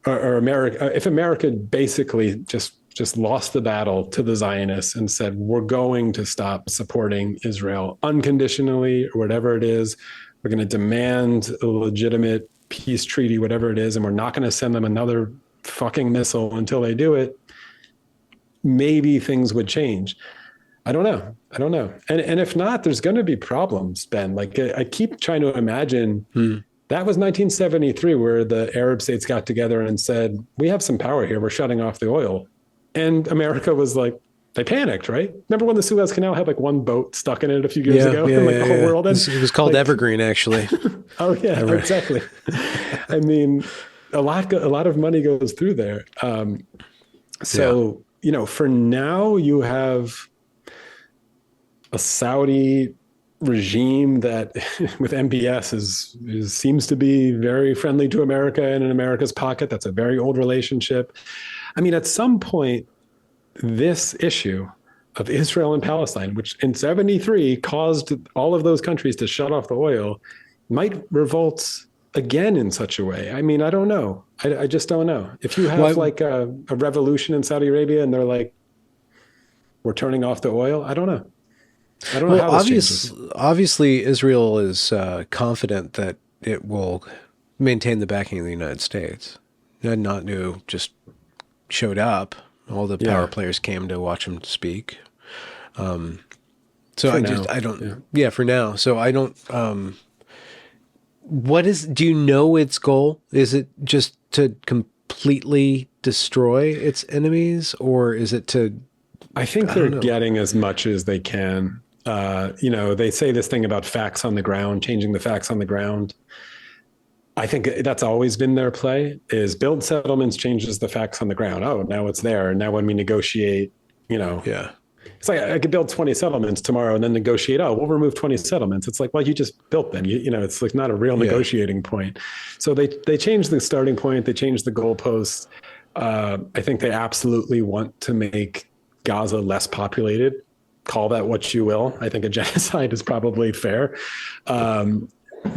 [SPEAKER 2] if America basically just lost the battle to the Zionists and said, we're going to stop supporting Israel unconditionally or whatever it is, we're going to demand a legitimate peace treaty, whatever it is, and we're not going to send them another fucking missile until they do it, maybe things would change. I don't know. And if not, there's going to be problems, Ben. Like I keep trying to imagine that was 1973 where the Arab states got together and said, we have some power here. We're shutting off the oil. And America was like, they panicked, right? Remember when the Suez Canal had like one boat stuck in it a few years ago?
[SPEAKER 1] Yeah,
[SPEAKER 2] and the whole world.
[SPEAKER 1] It was called Evergreen, actually.
[SPEAKER 2] Oh yeah, exactly. I mean, a lot of money goes through there. For now you have a Saudi regime that with MBS seems to be very friendly to America and in America's pocket. That's a very old relationship. I mean, at some point, this issue of Israel and Palestine, which in 73 caused all of those countries to shut off the oil, might revolt again in such a way. I mean, I don't know. I just don't know. If you have a revolution in Saudi Arabia and they're like, we're turning off the oil, I don't know. I don't know how this changes.
[SPEAKER 1] Obviously, Israel is confident that it will maintain the backing of the United States. Netanyahu just showed up. All the power players came to watch him speak. For now. So I don't, do you know its goal? Is it just to completely destroy its enemies, or is it to...
[SPEAKER 2] I think they're getting as much as they can. They say this thing about facts on the ground, changing the facts on the ground. I think that's always been their play, is build settlements changes the facts on the ground. Oh, now it's there. And now when we negotiate, it's like I could build 20 settlements tomorrow and then negotiate. Oh, we'll remove 20 settlements. It's like, well, you just built them. It's like not a real negotiating point. So they changed the starting point. They changed the goalposts. I think they absolutely want to make Gaza less populated. Call that what you will. I think a genocide is probably fair.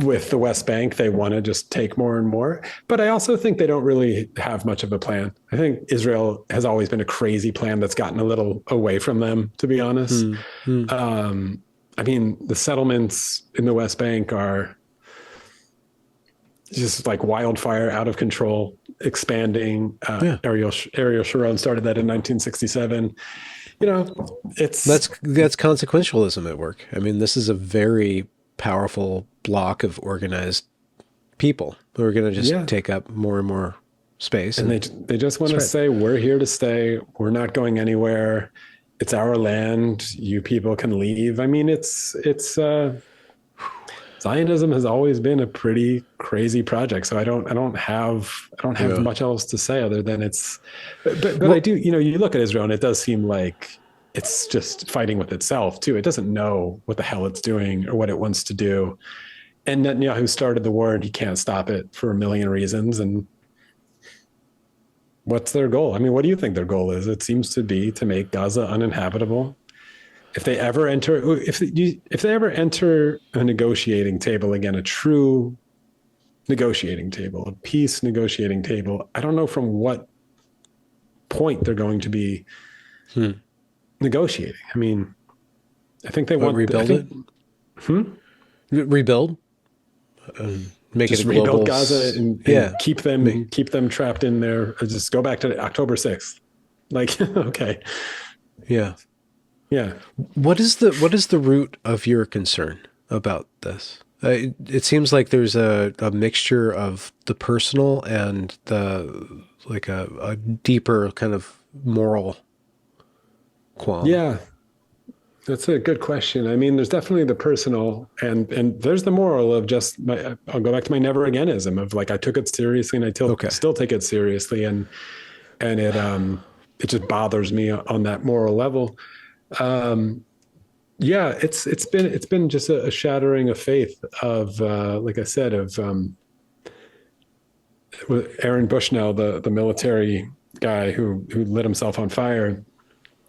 [SPEAKER 2] With the West Bank, they want to just take more and more. But I also think they don't really have much of a plan. I think Israel has always been a crazy plan that's gotten a little away from them, to be honest. I mean, the settlements in the West Bank are just like wildfire, out of control, expanding. Ariel Sharon started that in 1967. That's
[SPEAKER 1] consequentialism at work. I mean, this is a very powerful block of organized people who are going to just take up more and more space.
[SPEAKER 2] And they just want to say, we're here to stay. We're not going anywhere. It's our land. You people can leave. I mean, it's Zionism has always been a pretty crazy project. So I don't have much else to say other than but I do, you look at Israel and it does seem like it's just fighting with itself too. It doesn't know what the hell it's doing or what it wants to do. And Netanyahu started the war and he can't stop it for a million reasons. And what's their goal? I mean, what do you think their goal is? It seems to be to make Gaza uninhabitable. If they ever enter a negotiating table again, a true negotiating table, a peace negotiating table, I don't know from what point they're going to be negotiating. I mean, I think they want
[SPEAKER 1] rebuild it. Rebuild. Make
[SPEAKER 2] just
[SPEAKER 1] it a global,
[SPEAKER 2] rebuild Gaza and keep them trapped in there. Just go back to October 6th. Like, okay.
[SPEAKER 1] Yeah.
[SPEAKER 2] Yeah.
[SPEAKER 1] What is the root of your concern about this? It seems like there's a mixture of the personal and the like a deeper kind of moral qualm.
[SPEAKER 2] Yeah. That's a good question. I mean, there's definitely the personal and there's the moral of just I'll go back to my never againism of like, I took it seriously and I still take it seriously. And it just bothers me on that moral level. Yeah, it's been just a shattering of faith of, like I said, of Aaron Bushnell, the military guy who lit himself on fire.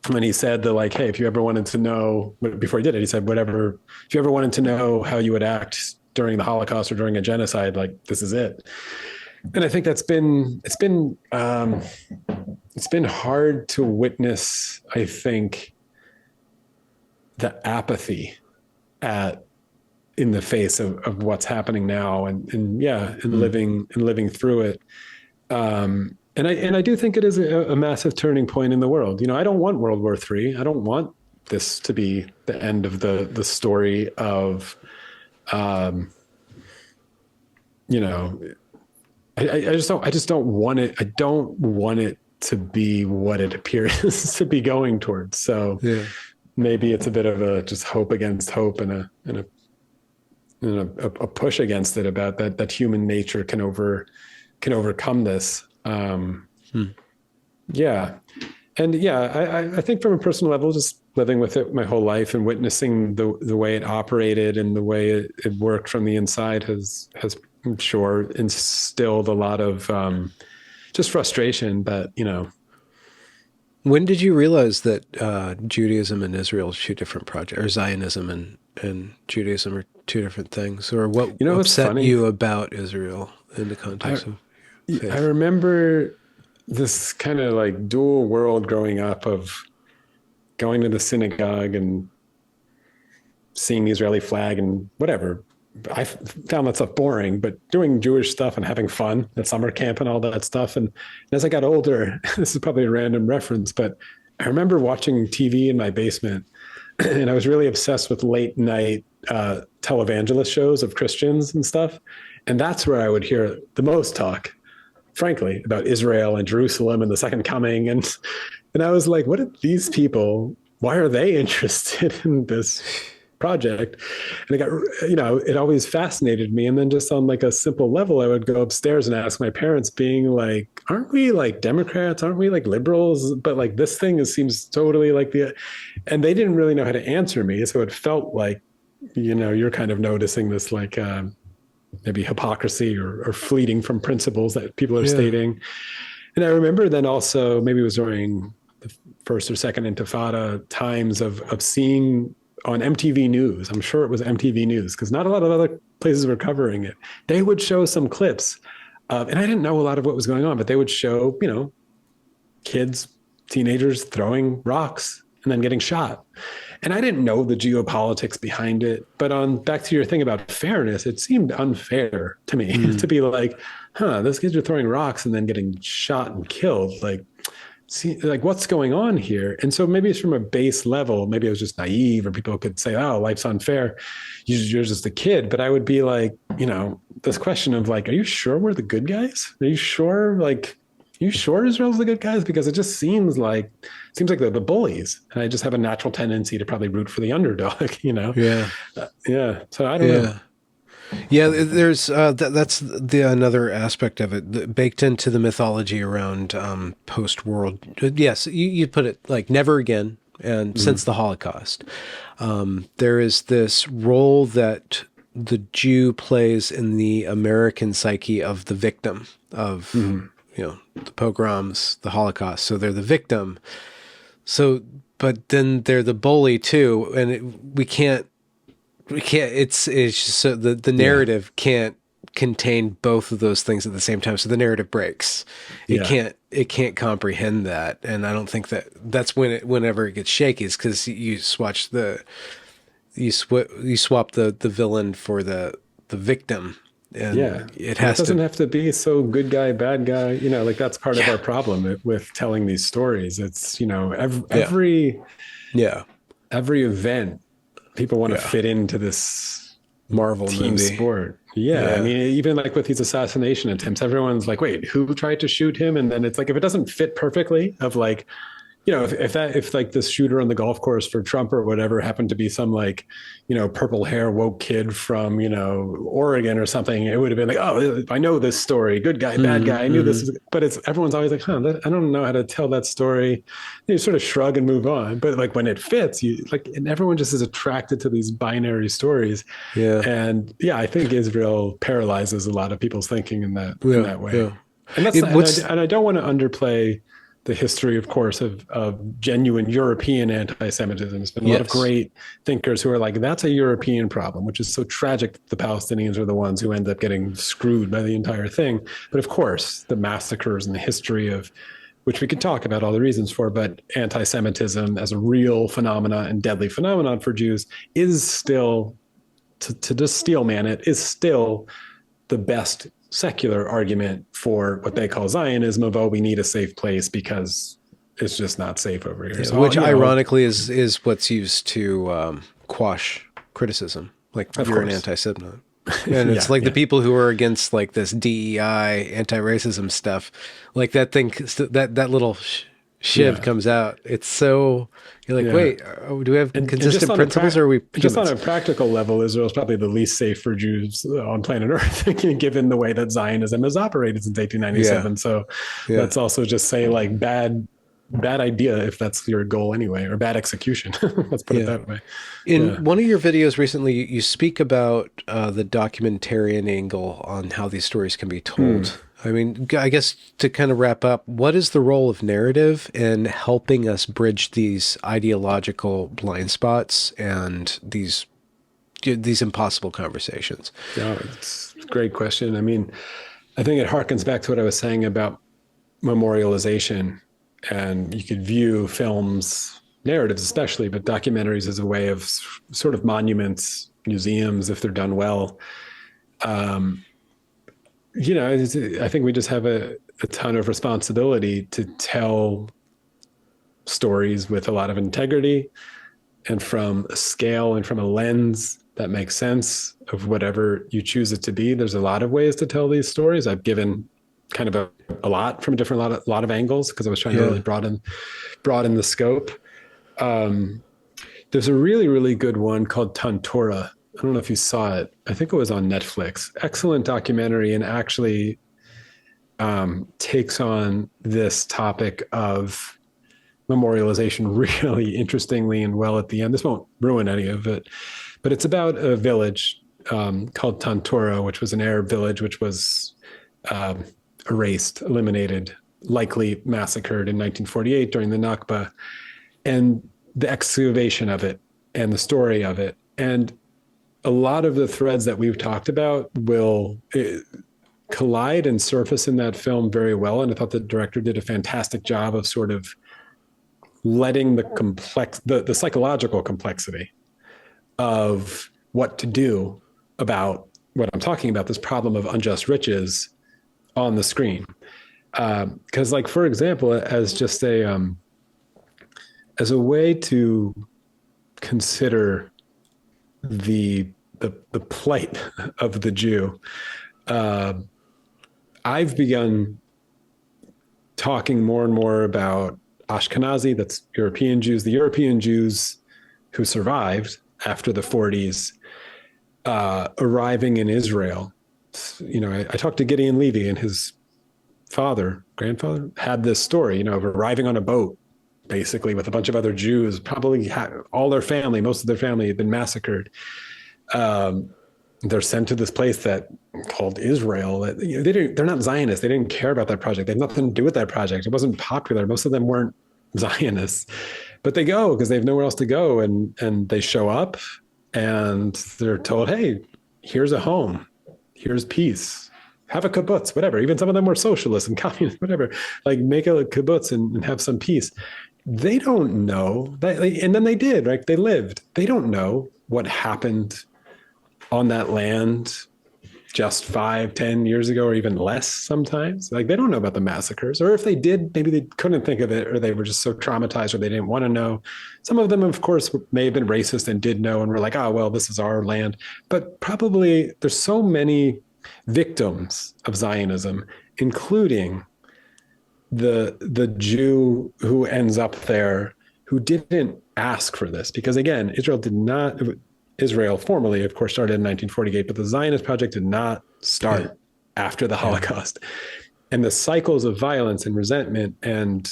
[SPEAKER 2] When he said that, like, hey, if you ever wanted to know, before he did it, he said, whatever, if you ever wanted to know how you would act during the Holocaust or during a genocide, like, this is it. And I think it's been hard to witness, I think, the apathy in the face of what's happening now and living through it. And I do think it is a massive turning point in the world. You know, I don't want World War III. I don't want this to be the end of the story of, you know, I just don't want it. I don't want it to be what it appears to be going towards. So maybe it's a bit of a just hope against hope and a push against it about that human nature can overcome this. Yeah. And I think from a personal level, just living with it my whole life and witnessing the way it operated and the way it worked from the inside has I'm sure instilled a lot of just frustration that, you know.
[SPEAKER 1] When did you realize that Judaism and Israel are two different projects, or Zionism and Judaism are two different things? Or what upset you about Israel in the context of faith?
[SPEAKER 2] I remember this kind of like dual world growing up of going to the synagogue and seeing the Israeli flag and whatever. I found that stuff boring, but doing Jewish stuff and having fun at summer camp and all that stuff. And as I got older, this is probably a random reference, but I remember watching TV in my basement and I was really obsessed with late night televangelist shows of Christians and stuff. And that's where I would hear the most talk, frankly, about Israel and Jerusalem and the second coming. And I was like, what are these people? Why are they interested in this project? And it always fascinated me. And then just on like a simple level, I would go upstairs and ask my parents, being like, aren't we like Democrats? Aren't we like liberals? But like this thing seems totally like and they didn't really know how to answer me. So it felt like, you know, you're kind of noticing this like maybe hypocrisy or fleeting from principles that people are stating. And I remember then also, maybe it was during the first or second Intifada times of seeing on MTV News, I'm sure it was MTV News, because not a lot of other places were covering it. They would show some clips, and I didn't know a lot of what was going on, but they would show, you know, kids, teenagers throwing rocks and then getting shot. And I didn't know the geopolitics behind it, but back to your thing about fairness, it seemed unfair to me to be like, those kids are throwing rocks and then getting shot and killed. Like, see, like what's going on here? And so maybe it's from a base level. Maybe I was just naive, or people could say, oh, life's unfair. You're just a kid. But I would be like, you know, this question of like, are you sure we're the good guys? Are you sure Israel's the good guys? Because it just seems like they're the bullies. And I just have a natural tendency to probably root for the underdog, you know?
[SPEAKER 1] Yeah.
[SPEAKER 2] So I don't know.
[SPEAKER 1] Yeah, there's that's another aspect of it baked into the mythology around post-world. Yes, you put it like never again, and since the Holocaust, there is this role that the Jew plays in the American psyche of the victim of you know, the pogroms, the Holocaust. So they're the victim. So, but then they're the bully too, and we can't. It's just so the narrative can't contain both of those things at the same time. So the narrative breaks. It can't comprehend that. And I don't think that's whenever it gets shaky, is because you swap the villain for the victim. And it
[SPEAKER 2] doesn't have to be so good guy, bad guy. Like that's part of our problem with telling these stories. It's, every event people want to fit into this
[SPEAKER 1] Marvel
[SPEAKER 2] team
[SPEAKER 1] movie
[SPEAKER 2] sport. I mean, even like with these assassination attempts, everyone's like, wait, who tried to shoot him? And then it's like, if it doesn't fit perfectly, of like, if like this shooter on the golf course for Trump or whatever happened to be some like, purple hair woke kid from, Oregon or something, it would have been like, oh, I know this story, good guy, bad guy. I knew this, but everyone's always like, I don't know how to tell that story. You sort of shrug and move on. But like when it fits, and everyone just is attracted to these binary stories. And I think Israel paralyzes a lot of people's thinking in that way. And and I don't want to underplay the history, of course, of genuine European anti-Semitism. There's been a lot of great thinkers who are like, that's a European problem, which is so tragic that the Palestinians are the ones who end up getting screwed by the entire thing. But of course, the massacres and the history of, which we could talk about all the reasons for, but anti-Semitism as a real phenomenon and deadly phenomenon for Jews is still, to just steelman it, is still the best secular argument for what they call Zionism of, we need a safe place because it's just not safe over here. So,
[SPEAKER 1] which ironically is what's used to quash criticism. Like, you're an anti-Semite. And it's the people who are against like this DEI anti-racism stuff, like that thing, that little shiv comes out. It's so, you're like, wait, do we have consistent principles, or are we
[SPEAKER 2] just on a practical level? Israel is probably the least safe for Jews on planet Earth, given the way that Zionism has operated since 1897. So let's also just say like bad idea if that's your goal anyway, or bad execution. Let's put it that way.
[SPEAKER 1] In one of your videos recently, you speak about the documentarian angle on how these stories can be told. I mean, I guess to kind of wrap up, what is the role of narrative in helping us bridge these ideological blind spots and these impossible conversations?
[SPEAKER 2] It's a great question. I mean, I think it harkens back to what I was saying about memorialization. And you could view films, narratives especially, but documentaries as a way of sort of monuments, museums, if they're done well. I think we just have a ton of responsibility to tell stories with a lot of integrity and from a scale and from a lens that makes sense of whatever you choose it to be. There's a lot of ways to tell these stories. I've given kind of a lot from a lot of angles because I was trying to really broaden the scope. There's a really, really good one called Tantura. I don't know if you saw it. I think it was on Netflix. Excellent documentary, and actually takes on this topic of memorialization really interestingly and well at the end. This won't ruin any of it, but it's about a village called Tantura, which was an Arab village, which was erased, eliminated, likely massacred in 1948 during the Nakba, and the excavation of it and the story of it. And a lot of the threads that we've talked about will collide and surface in that film very well. And I thought the director did a fantastic job of sort of letting the psychological complexity of what to do about what I'm talking about, this problem of unjust riches, on the screen. Because like, for example, as just as a way to consider the plight of the Jew, I've begun talking more and more about Ashkenazi, that's European Jews, the European Jews who survived after the 40s, arriving in Israel. I talked to Gideon Levy, and his grandfather had this story, of arriving on a boat, basically with a bunch of other Jews, probably all their family, most of their family had been massacred. They're sent to this place called Israel. They're not Zionists. They didn't care about that project. They have nothing to do with that project. It wasn't popular. Most of them weren't Zionists, but they go because they have nowhere else to go. And they show up and they're told, hey, here's a home. here's peace. Have a kibbutz, whatever. Even some of them were socialists and communists, whatever. Like make a kibbutz and have some peace. They don't know that, and then they did, right? They lived. They don't know what happened on that land just 5-10 years ago, or even less sometimes. Like they don't know about the massacres, or if they did, maybe they couldn't think of it, or they were just so traumatized, or they didn't want to know. Some of them, of course, may have been racist and did know and were like, oh, well, this is our land. But probably there's so many victims of Zionism, including the Jew who ends up there, who didn't ask for this, because again, Israel formally, of course, started in 1948, but the Zionist project did not start after the Holocaust. And the cycles of violence and resentment and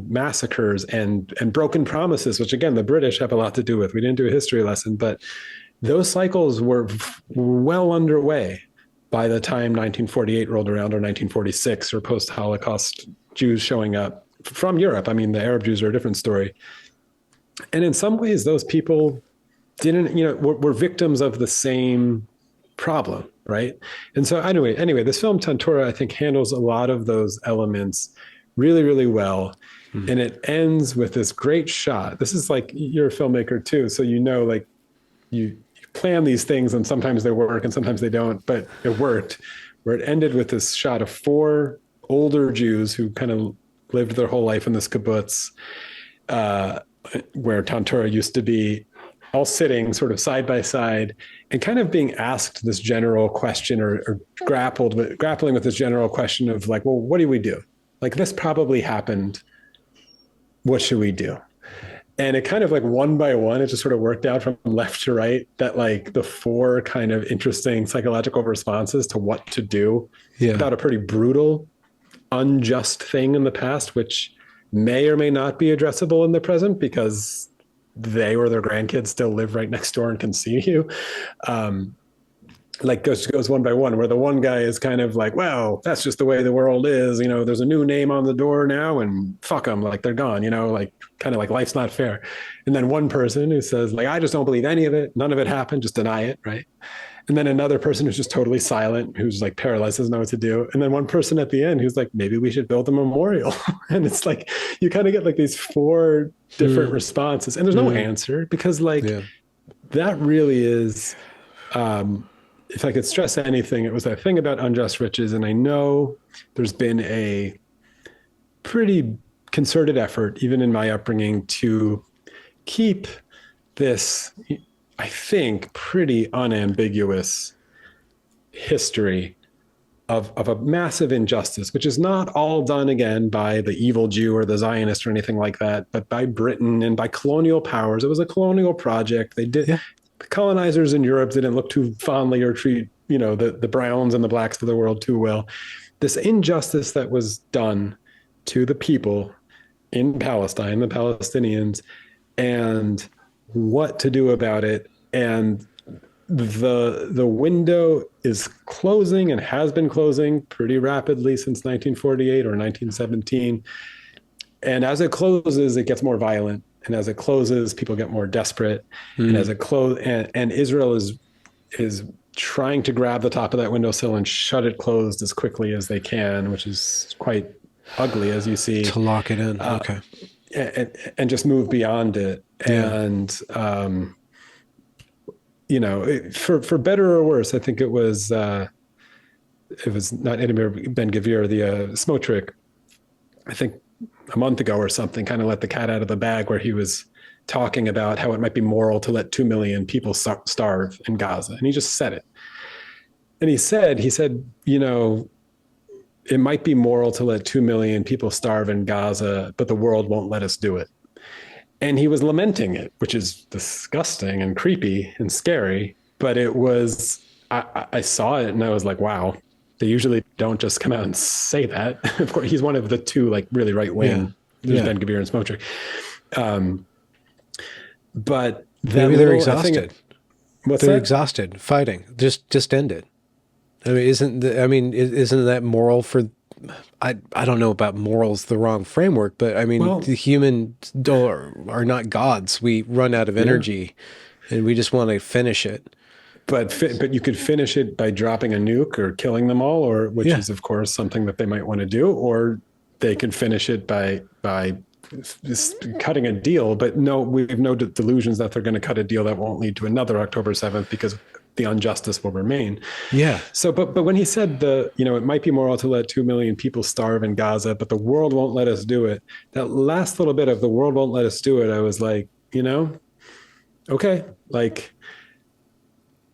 [SPEAKER 2] massacres and broken promises, which again, the British have a lot to do with. We didn't do a history lesson, but those cycles were well underway by the time 1948 rolled around, or 1946, or post-Holocaust Jews showing up from Europe. I mean, the Arab Jews are a different story. And in some ways, those people were victims of the same problem, right? And so anyway, this film Tantura, I think, handles a lot of those elements really, really well. Mm-hmm. And it ends with this great shot. This is like, you're a filmmaker too, so like you plan these things and sometimes they work and sometimes they don't, but it worked, where it ended with this shot of 4 older Jews who kind of lived their whole life in this kibbutz, where Tantura used to be, all sitting sort of side by side and kind of being asked this general question, or grappling with this general question of like, well, what do we do? Like, this probably happened. What should we do? And it kind of like one by one, it just sort of worked out from left to right, that like the 4 kind of interesting psychological responses to what to do about a pretty brutal, unjust thing in the past, which may or may not be addressable in the present because they or their grandkids still live right next door and can see you. Like goes one by one, where the one guy is kind of like, well, that's just the way the world is. There's a new name on the door now and fuck them, like they're gone, like kind of like life's not fair. And then one person who says like, I just don't believe any of it. None of it happened. Just deny it. Right. And then another person who's just totally silent, who's like paralyzed, doesn't know what to do. And then one person at the end who's like, maybe we should build a memorial. And it's like, you kind of get like these 4 different responses, and there's no answer, because like that really is, if I could stress anything, it was that thing about Unjust Riches. And I know there's been a pretty concerted effort, even in my upbringing, to keep this, I think, pretty unambiguous history of a massive injustice, which is not all done again by the evil Jew or the Zionist or anything like that, but by Britain and by colonial powers. It was a colonial project. They did. Yeah. The colonizers in Europe didn't look too fondly or treat, the browns and the blacks of the world too well. This injustice that was done to the people in Palestine, the Palestinians, and what to do about it. And the window is closing and has been closing pretty rapidly since 1948 or 1917. And as it closes, it gets more violent. And as it closes, people get more desperate. And as it and Israel is trying to grab the top of that windowsill and shut it closed as quickly as they can, which is quite ugly, as you see.
[SPEAKER 1] To lock it in. Okay.
[SPEAKER 2] And just move beyond it. Yeah. And, for better or worse, I think it was not Edinburgh Ben Gavir, the Smotrich, I think a month ago or something, kind of let the cat out of the bag, where he was talking about how it might be moral to let 2 million people starve in Gaza. And he just said it. And he said, it might be moral to let 2 million people starve in Gaza, but the world won't let us do it. And he was lamenting it, which is disgusting and creepy and scary. But it was, I saw it and I was like, wow, they usually don't just come out and say that. Of course, he's one of the 2 like really right wing. Yeah. There's Ben Gavir and Smotrich. But
[SPEAKER 1] maybe they're exhausted.
[SPEAKER 2] They're
[SPEAKER 1] exhausted fighting. Just end it. I mean, isn't that moral for? I don't know about morals, the wrong framework, but I mean, the humans are not gods. We run out of energy, and we just want to finish it.
[SPEAKER 2] but you could finish it by dropping a nuke or killing them all, or which is of course something that they might want to do, or they could finish it by cutting a deal. But no, we have no delusions that they're going to cut a deal that won't lead to another October 7th, because the injustice will remain.
[SPEAKER 1] Yeah.
[SPEAKER 2] So, but when he said it might be moral to let 2 million people starve in Gaza, but the world won't let us do it. That last little bit of the world won't let us do it, I was like, okay, like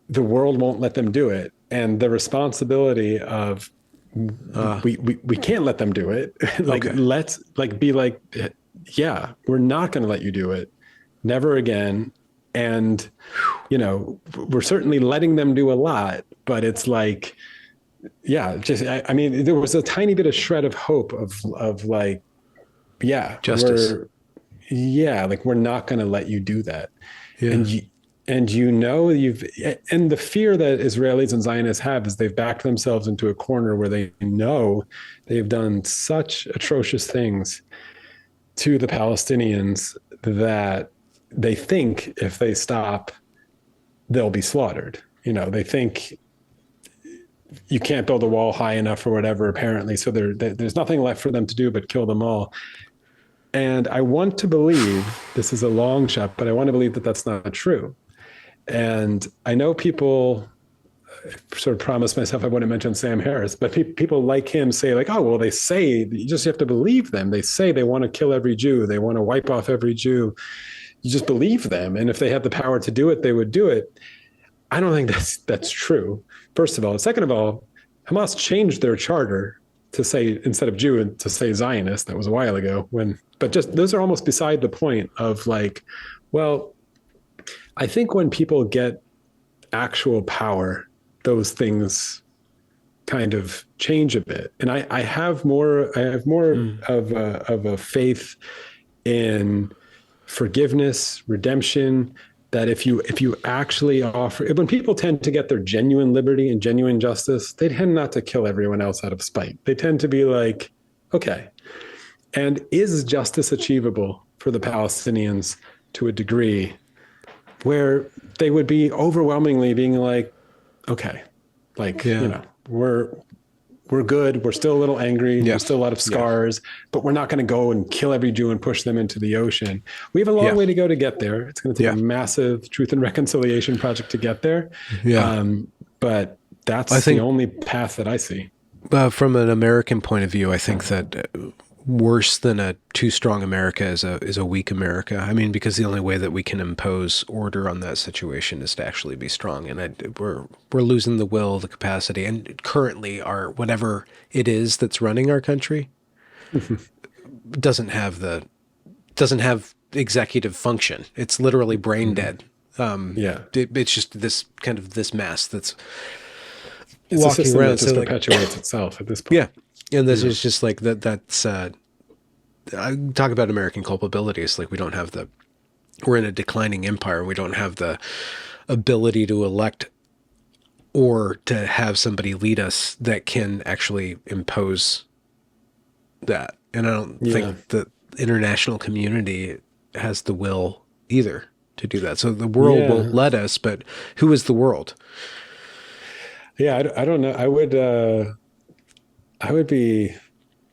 [SPEAKER 2] the world won't let them do it. And the responsibility of we can't let them do it. Let's be like, yeah, we're not going to let you do it. Never again. And, we're certainly letting them do a lot, but it's like, yeah, I mean, there was a tiny bit of shred of hope of like, yeah,
[SPEAKER 1] justice.
[SPEAKER 2] we're not going to let you do that.
[SPEAKER 1] Yeah.
[SPEAKER 2] And the fear that Israelis and Zionists have is they've backed themselves into a corner where they know they've done such atrocious things to the Palestinians that they think if they stop, they'll be slaughtered. They think you can't build a wall high enough or whatever, apparently. So there's nothing left for them to do but kill them all. And I want to believe, this is a long shot, but I want to believe that that's not true. And I know people sort of promised myself I wouldn't mention Sam Harris, but people like him say like, oh, well, they say, you just have to believe them. They say they want to kill every Jew. They want to wipe off every Jew. You just believe them. And if they had the power to do it, they would do it. I don't think that's true, first of all. Second of all, Hamas changed their charter to say, instead of Jew, to say Zionist. That was a while ago. But just those are almost beside the point of like, well, I think when people get actual power, those things kind of change a bit. And I have more of a faith in forgiveness, redemption, that if you actually offer, when people tend to get their genuine liberty and genuine justice, they tend not to kill everyone else out of spite. They tend to be like, okay, and is justice achievable for the Palestinians to a degree where they would be overwhelmingly being like, okay, like, we're good. We're still a little angry. There's still a lot of scars, but we're not going to go and kill every Jew and push them into the ocean. We have a long way to go to get there. It's going to take a massive truth and reconciliation project to get there. But that's the only path that I see.
[SPEAKER 1] From an American point of view, I think that worse than a too strong America is a weak America. I mean, because the only way that we can impose order on that situation is to actually be strong, and we're losing the will, the capacity, and currently our whatever it is that's running our country doesn't have executive function. It's literally brain dead. It's just this mass that's walking around.
[SPEAKER 2] That just perpetuates itself at this point.
[SPEAKER 1] Yeah. And this is just like that's I talk about American culpability. It's like we're in a declining empire. We don't have the ability to elect or to have somebody lead us that can actually impose that. And I don't think the international community has the will either to do that. So the world won't let us, but who is the world?
[SPEAKER 2] Yeah, I don't know. I would be,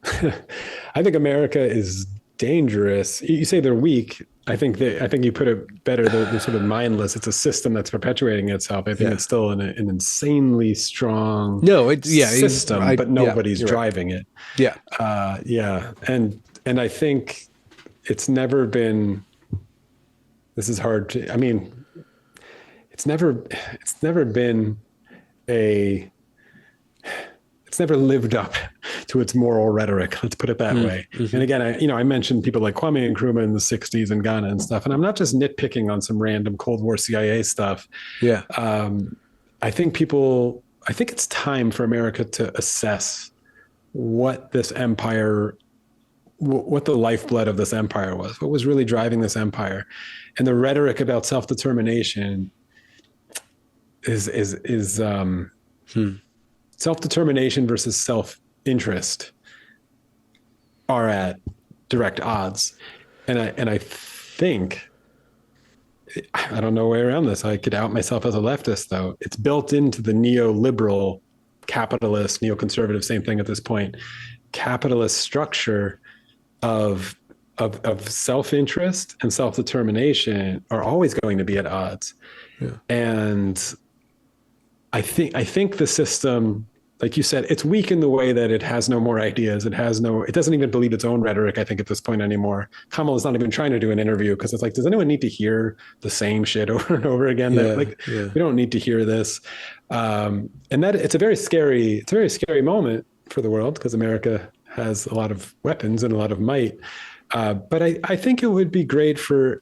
[SPEAKER 2] I think America is dangerous. You say they're weak. I think you put it better. They're sort of mindless. It's a system that's perpetuating itself. I think it's still an insanely strong system, but nobody's driving it.
[SPEAKER 1] Yeah.
[SPEAKER 2] And I think it's never been, this is hard to, I mean, it's never been it's never lived up to its moral rhetoric. Let's put it that way. Mm-hmm. And again, I mentioned people like Kwame Nkrumah in the 60s in Ghana and stuff, and I'm not just nitpicking on some random Cold War CIA stuff.
[SPEAKER 1] Yeah.
[SPEAKER 2] I think it's time for America to assess what this empire, what the lifeblood of this empire was, what was really driving this empire. And the rhetoric about self-determination is self-determination versus self-interest are at direct odds. And I think I don't know a way around this. I could out myself as a leftist, though. It's built into the neoliberal, capitalist, neoconservative, same thing at this point, capitalist structure of self-interest and self-determination are always going to be at odds. Yeah. And I think the system, like you said, it's weak in the way that it has no more ideas. It doesn't even believe its own rhetoric, I think, at this point anymore. Kamala's not even trying to do an interview because it's like, does anyone need to hear the same shit over and over again? We don't need to hear this. And that it's a very scary moment for the world because America has a lot of weapons and a lot of might. But I think it would be great for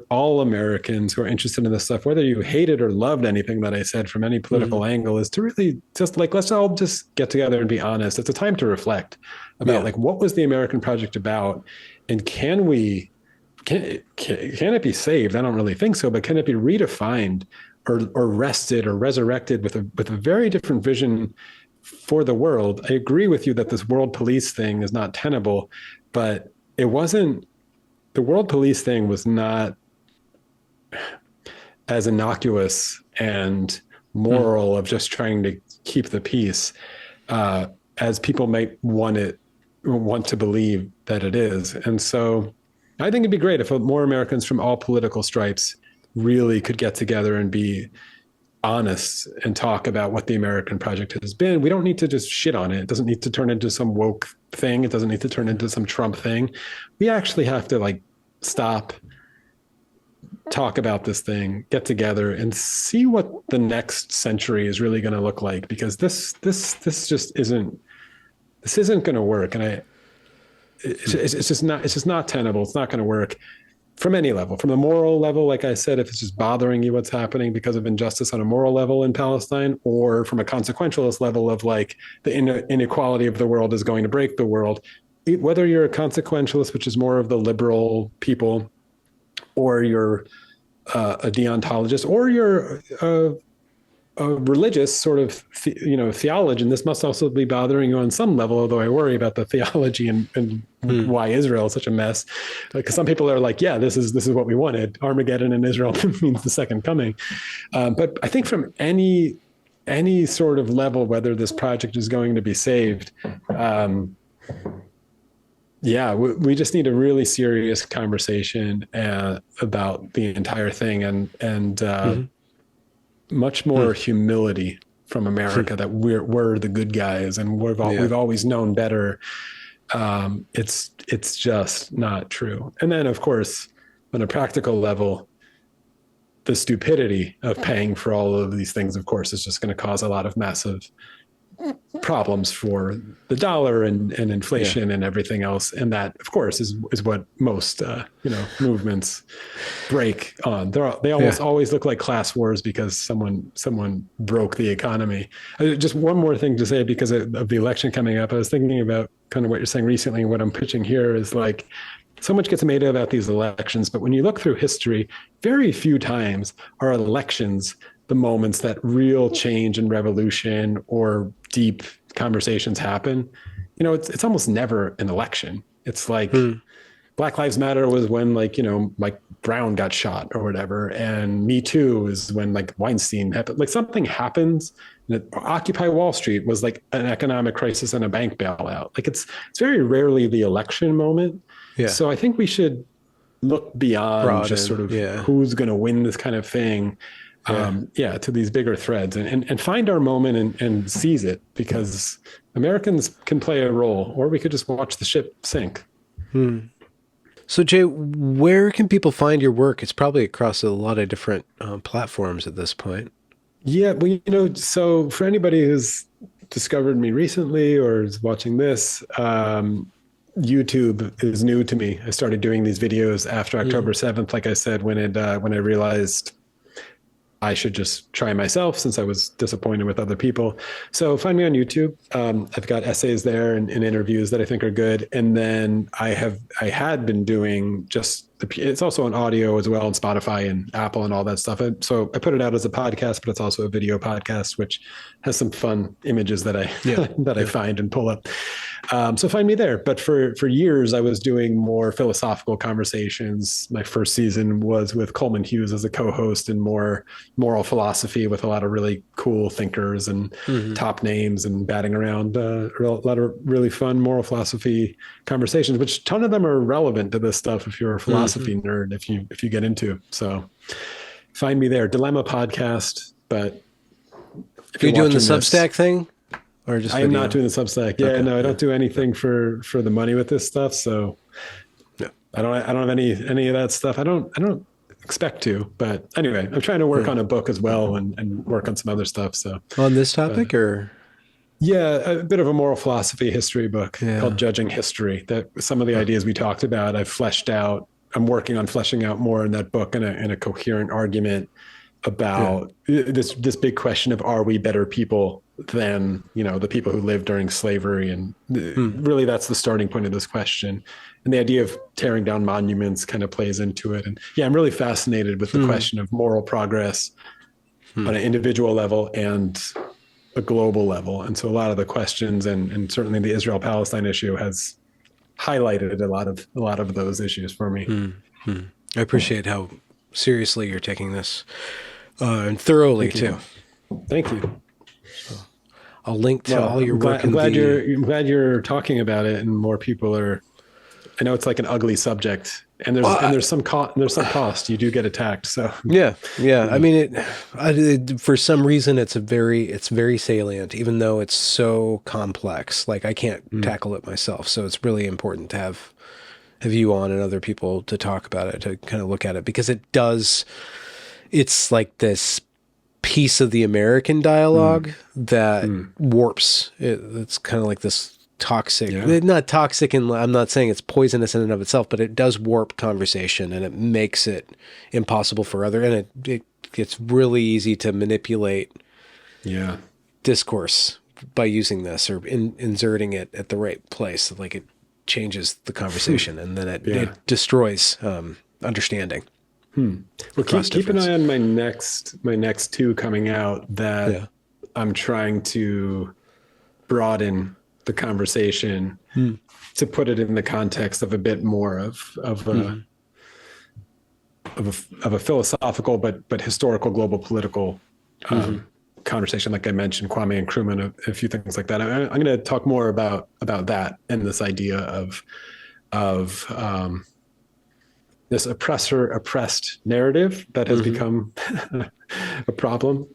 [SPEAKER 2] all Americans who are interested in this stuff, whether you hated or loved anything that I said from any political angle, is to really just like, let's all just get together and be honest. It's a time to reflect about like, what was the American project about? And can it be saved? I don't really think so, but can it be redefined or rested or resurrected with a very different vision for the world? I agree with you that this world police thing is not tenable, but the world police thing was not as innocuous and moral of just trying to keep the peace as people might want to believe that it is. And so I think it'd be great if more Americans from all political stripes really could get together and be honest and talk about what the American project has been. We don't need to just shit on it. It doesn't need to turn into some woke thing. It doesn't need to turn into some Trump thing. We actually have to like stop, talk about this thing, get together and see what the next century is really going to look like, because this just isn't going to work. And it's just not tenable. It's not going to work from any level, from the moral level. Like I said, if it's just bothering you what's happening because of injustice on a moral level in Palestine, or from a consequentialist level of like the inequality of the world is going to break the world, whether you're a consequentialist, which is more of the liberal people, or you're a deontologist, or you're a religious sort of theologian, this must also be bothering you on some level, although I worry about the theology and why Israel is such a mess. Because some people are like, yeah, this is what we wanted. Armageddon in Israel means the second coming. But I think from any sort of level, whether this project is going to be saved, we just need a really serious conversation about the entire thing, and much more humility from America that we're the good guys and we've always known better. It's just not true. And then of course, on a practical level, the stupidity of paying for all of these things, of course, is just going to cause a lot of massive problems for the dollar and inflation and everything else. And that, of course, is what most movements break on. They almost always look like class wars because someone broke the economy. Just one more thing to say, because of the election coming up, I was thinking about kind of what you're saying recently, and what I'm pitching here is like, so much gets made about these elections, but when you look through history, very few times are elections the moments that real change and revolution or deep conversations happen. It's almost never an election. It's like Black Lives Matter was when Mike Brown got shot or whatever. And Me Too is when Weinstein happened. Like something happens. Occupy Wall Street was like an economic crisis and a bank bailout. Like it's very rarely the election moment. Yeah. So I think we should look beyond just sort of who's going to win this kind of thing. To these bigger threads and find our moment and seize it, because Americans can play a role, or we could just watch the ship sink.
[SPEAKER 1] So Jay, where can people find your work? It's probably across a lot of different platforms at this point.
[SPEAKER 2] Yeah, well, so for anybody who's discovered me recently or is watching this, YouTube is new to me. I started doing these videos after October 7th, like I said, when I realized I should just try myself, since I was disappointed with other people. So find me on YouTube. I've got essays there and interviews that I think are good. And then I had been doing just it's also on audio as well on Spotify and Apple and all that stuff. So I put it out as a podcast, but it's also a video podcast, which has some fun images that I I find and pull up. So find me there. But for years, I was doing more philosophical conversations. My first season was with Coleman Hughes as a co-host, and more moral philosophy with a lot of really cool thinkers and top names, and batting around a lot of really fun moral philosophy conversations, which a ton of them are relevant to this stuff if you're a philosophy nerd, if you get into. So find me there, Dilemma Podcast. But
[SPEAKER 1] if you're doing the Substack thing, or just
[SPEAKER 2] I am not doing the Substack. Yeah, okay. No, I don't do anything for the money with this stuff. So I don't have any of that stuff. I don't expect to, but anyway, I'm trying to work on a book as well and work on some other stuff. So
[SPEAKER 1] on this topic or?
[SPEAKER 2] Yeah, a bit of a moral philosophy history book called Judging History, that some of the ideas we talked about, I've fleshed out. I'm working on fleshing out more in that book in a coherent argument about this big question of, are we better people than, the people who lived during slavery? And really that's the starting point of this question. And the idea of tearing down monuments kind of plays into it. And I'm really fascinated with the question of moral progress on an individual level and a global level. And so a lot of the questions and certainly the Israel-Palestine issue has highlighted a lot of those issues for me.
[SPEAKER 1] I appreciate how seriously you're taking this, and thoroughly too.
[SPEAKER 2] Thank you.
[SPEAKER 1] So I'll link to all your work.
[SPEAKER 2] I'm glad you're talking about it, and more people are. I know it's like an ugly subject, and there's some cost. You do get attacked, so
[SPEAKER 1] yeah. I mean, for some reason, it's very salient, even though it's so complex. Like I can't tackle it myself, so it's really important to have you on and other people to talk about it, to kind of look at it, because it's like this piece of the American dialogue that warps. It's kind of like this toxic, not toxic, and I'm not saying it's poisonous in and of itself, but it does warp conversation, and it makes it impossible for and it gets really easy to manipulate discourse by using this or inserting it at the right place. Like it changes the conversation and then it destroys understanding.
[SPEAKER 2] Well, keep an eye on my next two coming out that I'm trying to broaden the conversation to put it in the context of a bit more of a philosophical but historical global political conversation. Like I mentioned, Kwame Nkrumah, a few things like that. I'm going to talk more about that and this idea of this oppressor-oppressed narrative that has become a problem,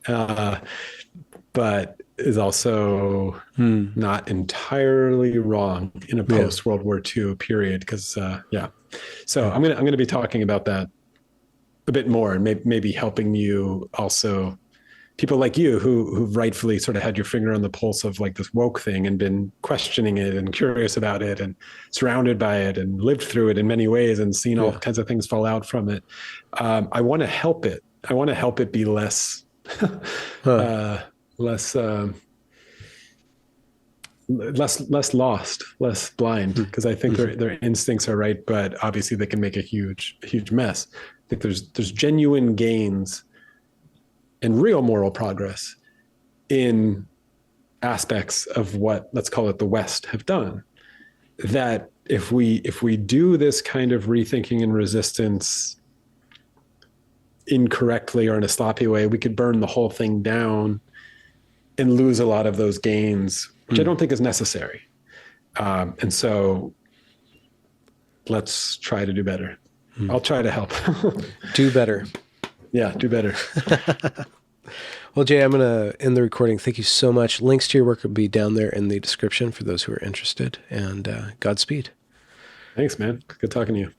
[SPEAKER 2] but is also not entirely wrong in a post-World War II period. Because so I'm gonna be talking about that a bit more, and maybe helping you also, people like you who rightfully sort of had your finger on the pulse of like this woke thing and been questioning it and curious about it and surrounded by it and lived through it in many ways and seen all kinds of things fall out from it. I want to help it. I want to help it be less lost, less blind, because I think their instincts are right, but obviously they can make a huge mess. I think there's genuine gains and real moral progress in aspects of what, let's call it, the West have done, that if we do this kind of rethinking and resistance incorrectly or in a sloppy way, we could burn the whole thing down and lose a lot of those gains, which I don't think is necessary. And so let's try to do better. I'll try to help.
[SPEAKER 1] Do better.
[SPEAKER 2] Yeah, do better.
[SPEAKER 1] Well, Jay, I'm going to end the recording. Thank you so much. Links to your work will be down there in the description for those who are interested, and Godspeed.
[SPEAKER 2] Thanks, man. Good talking to you.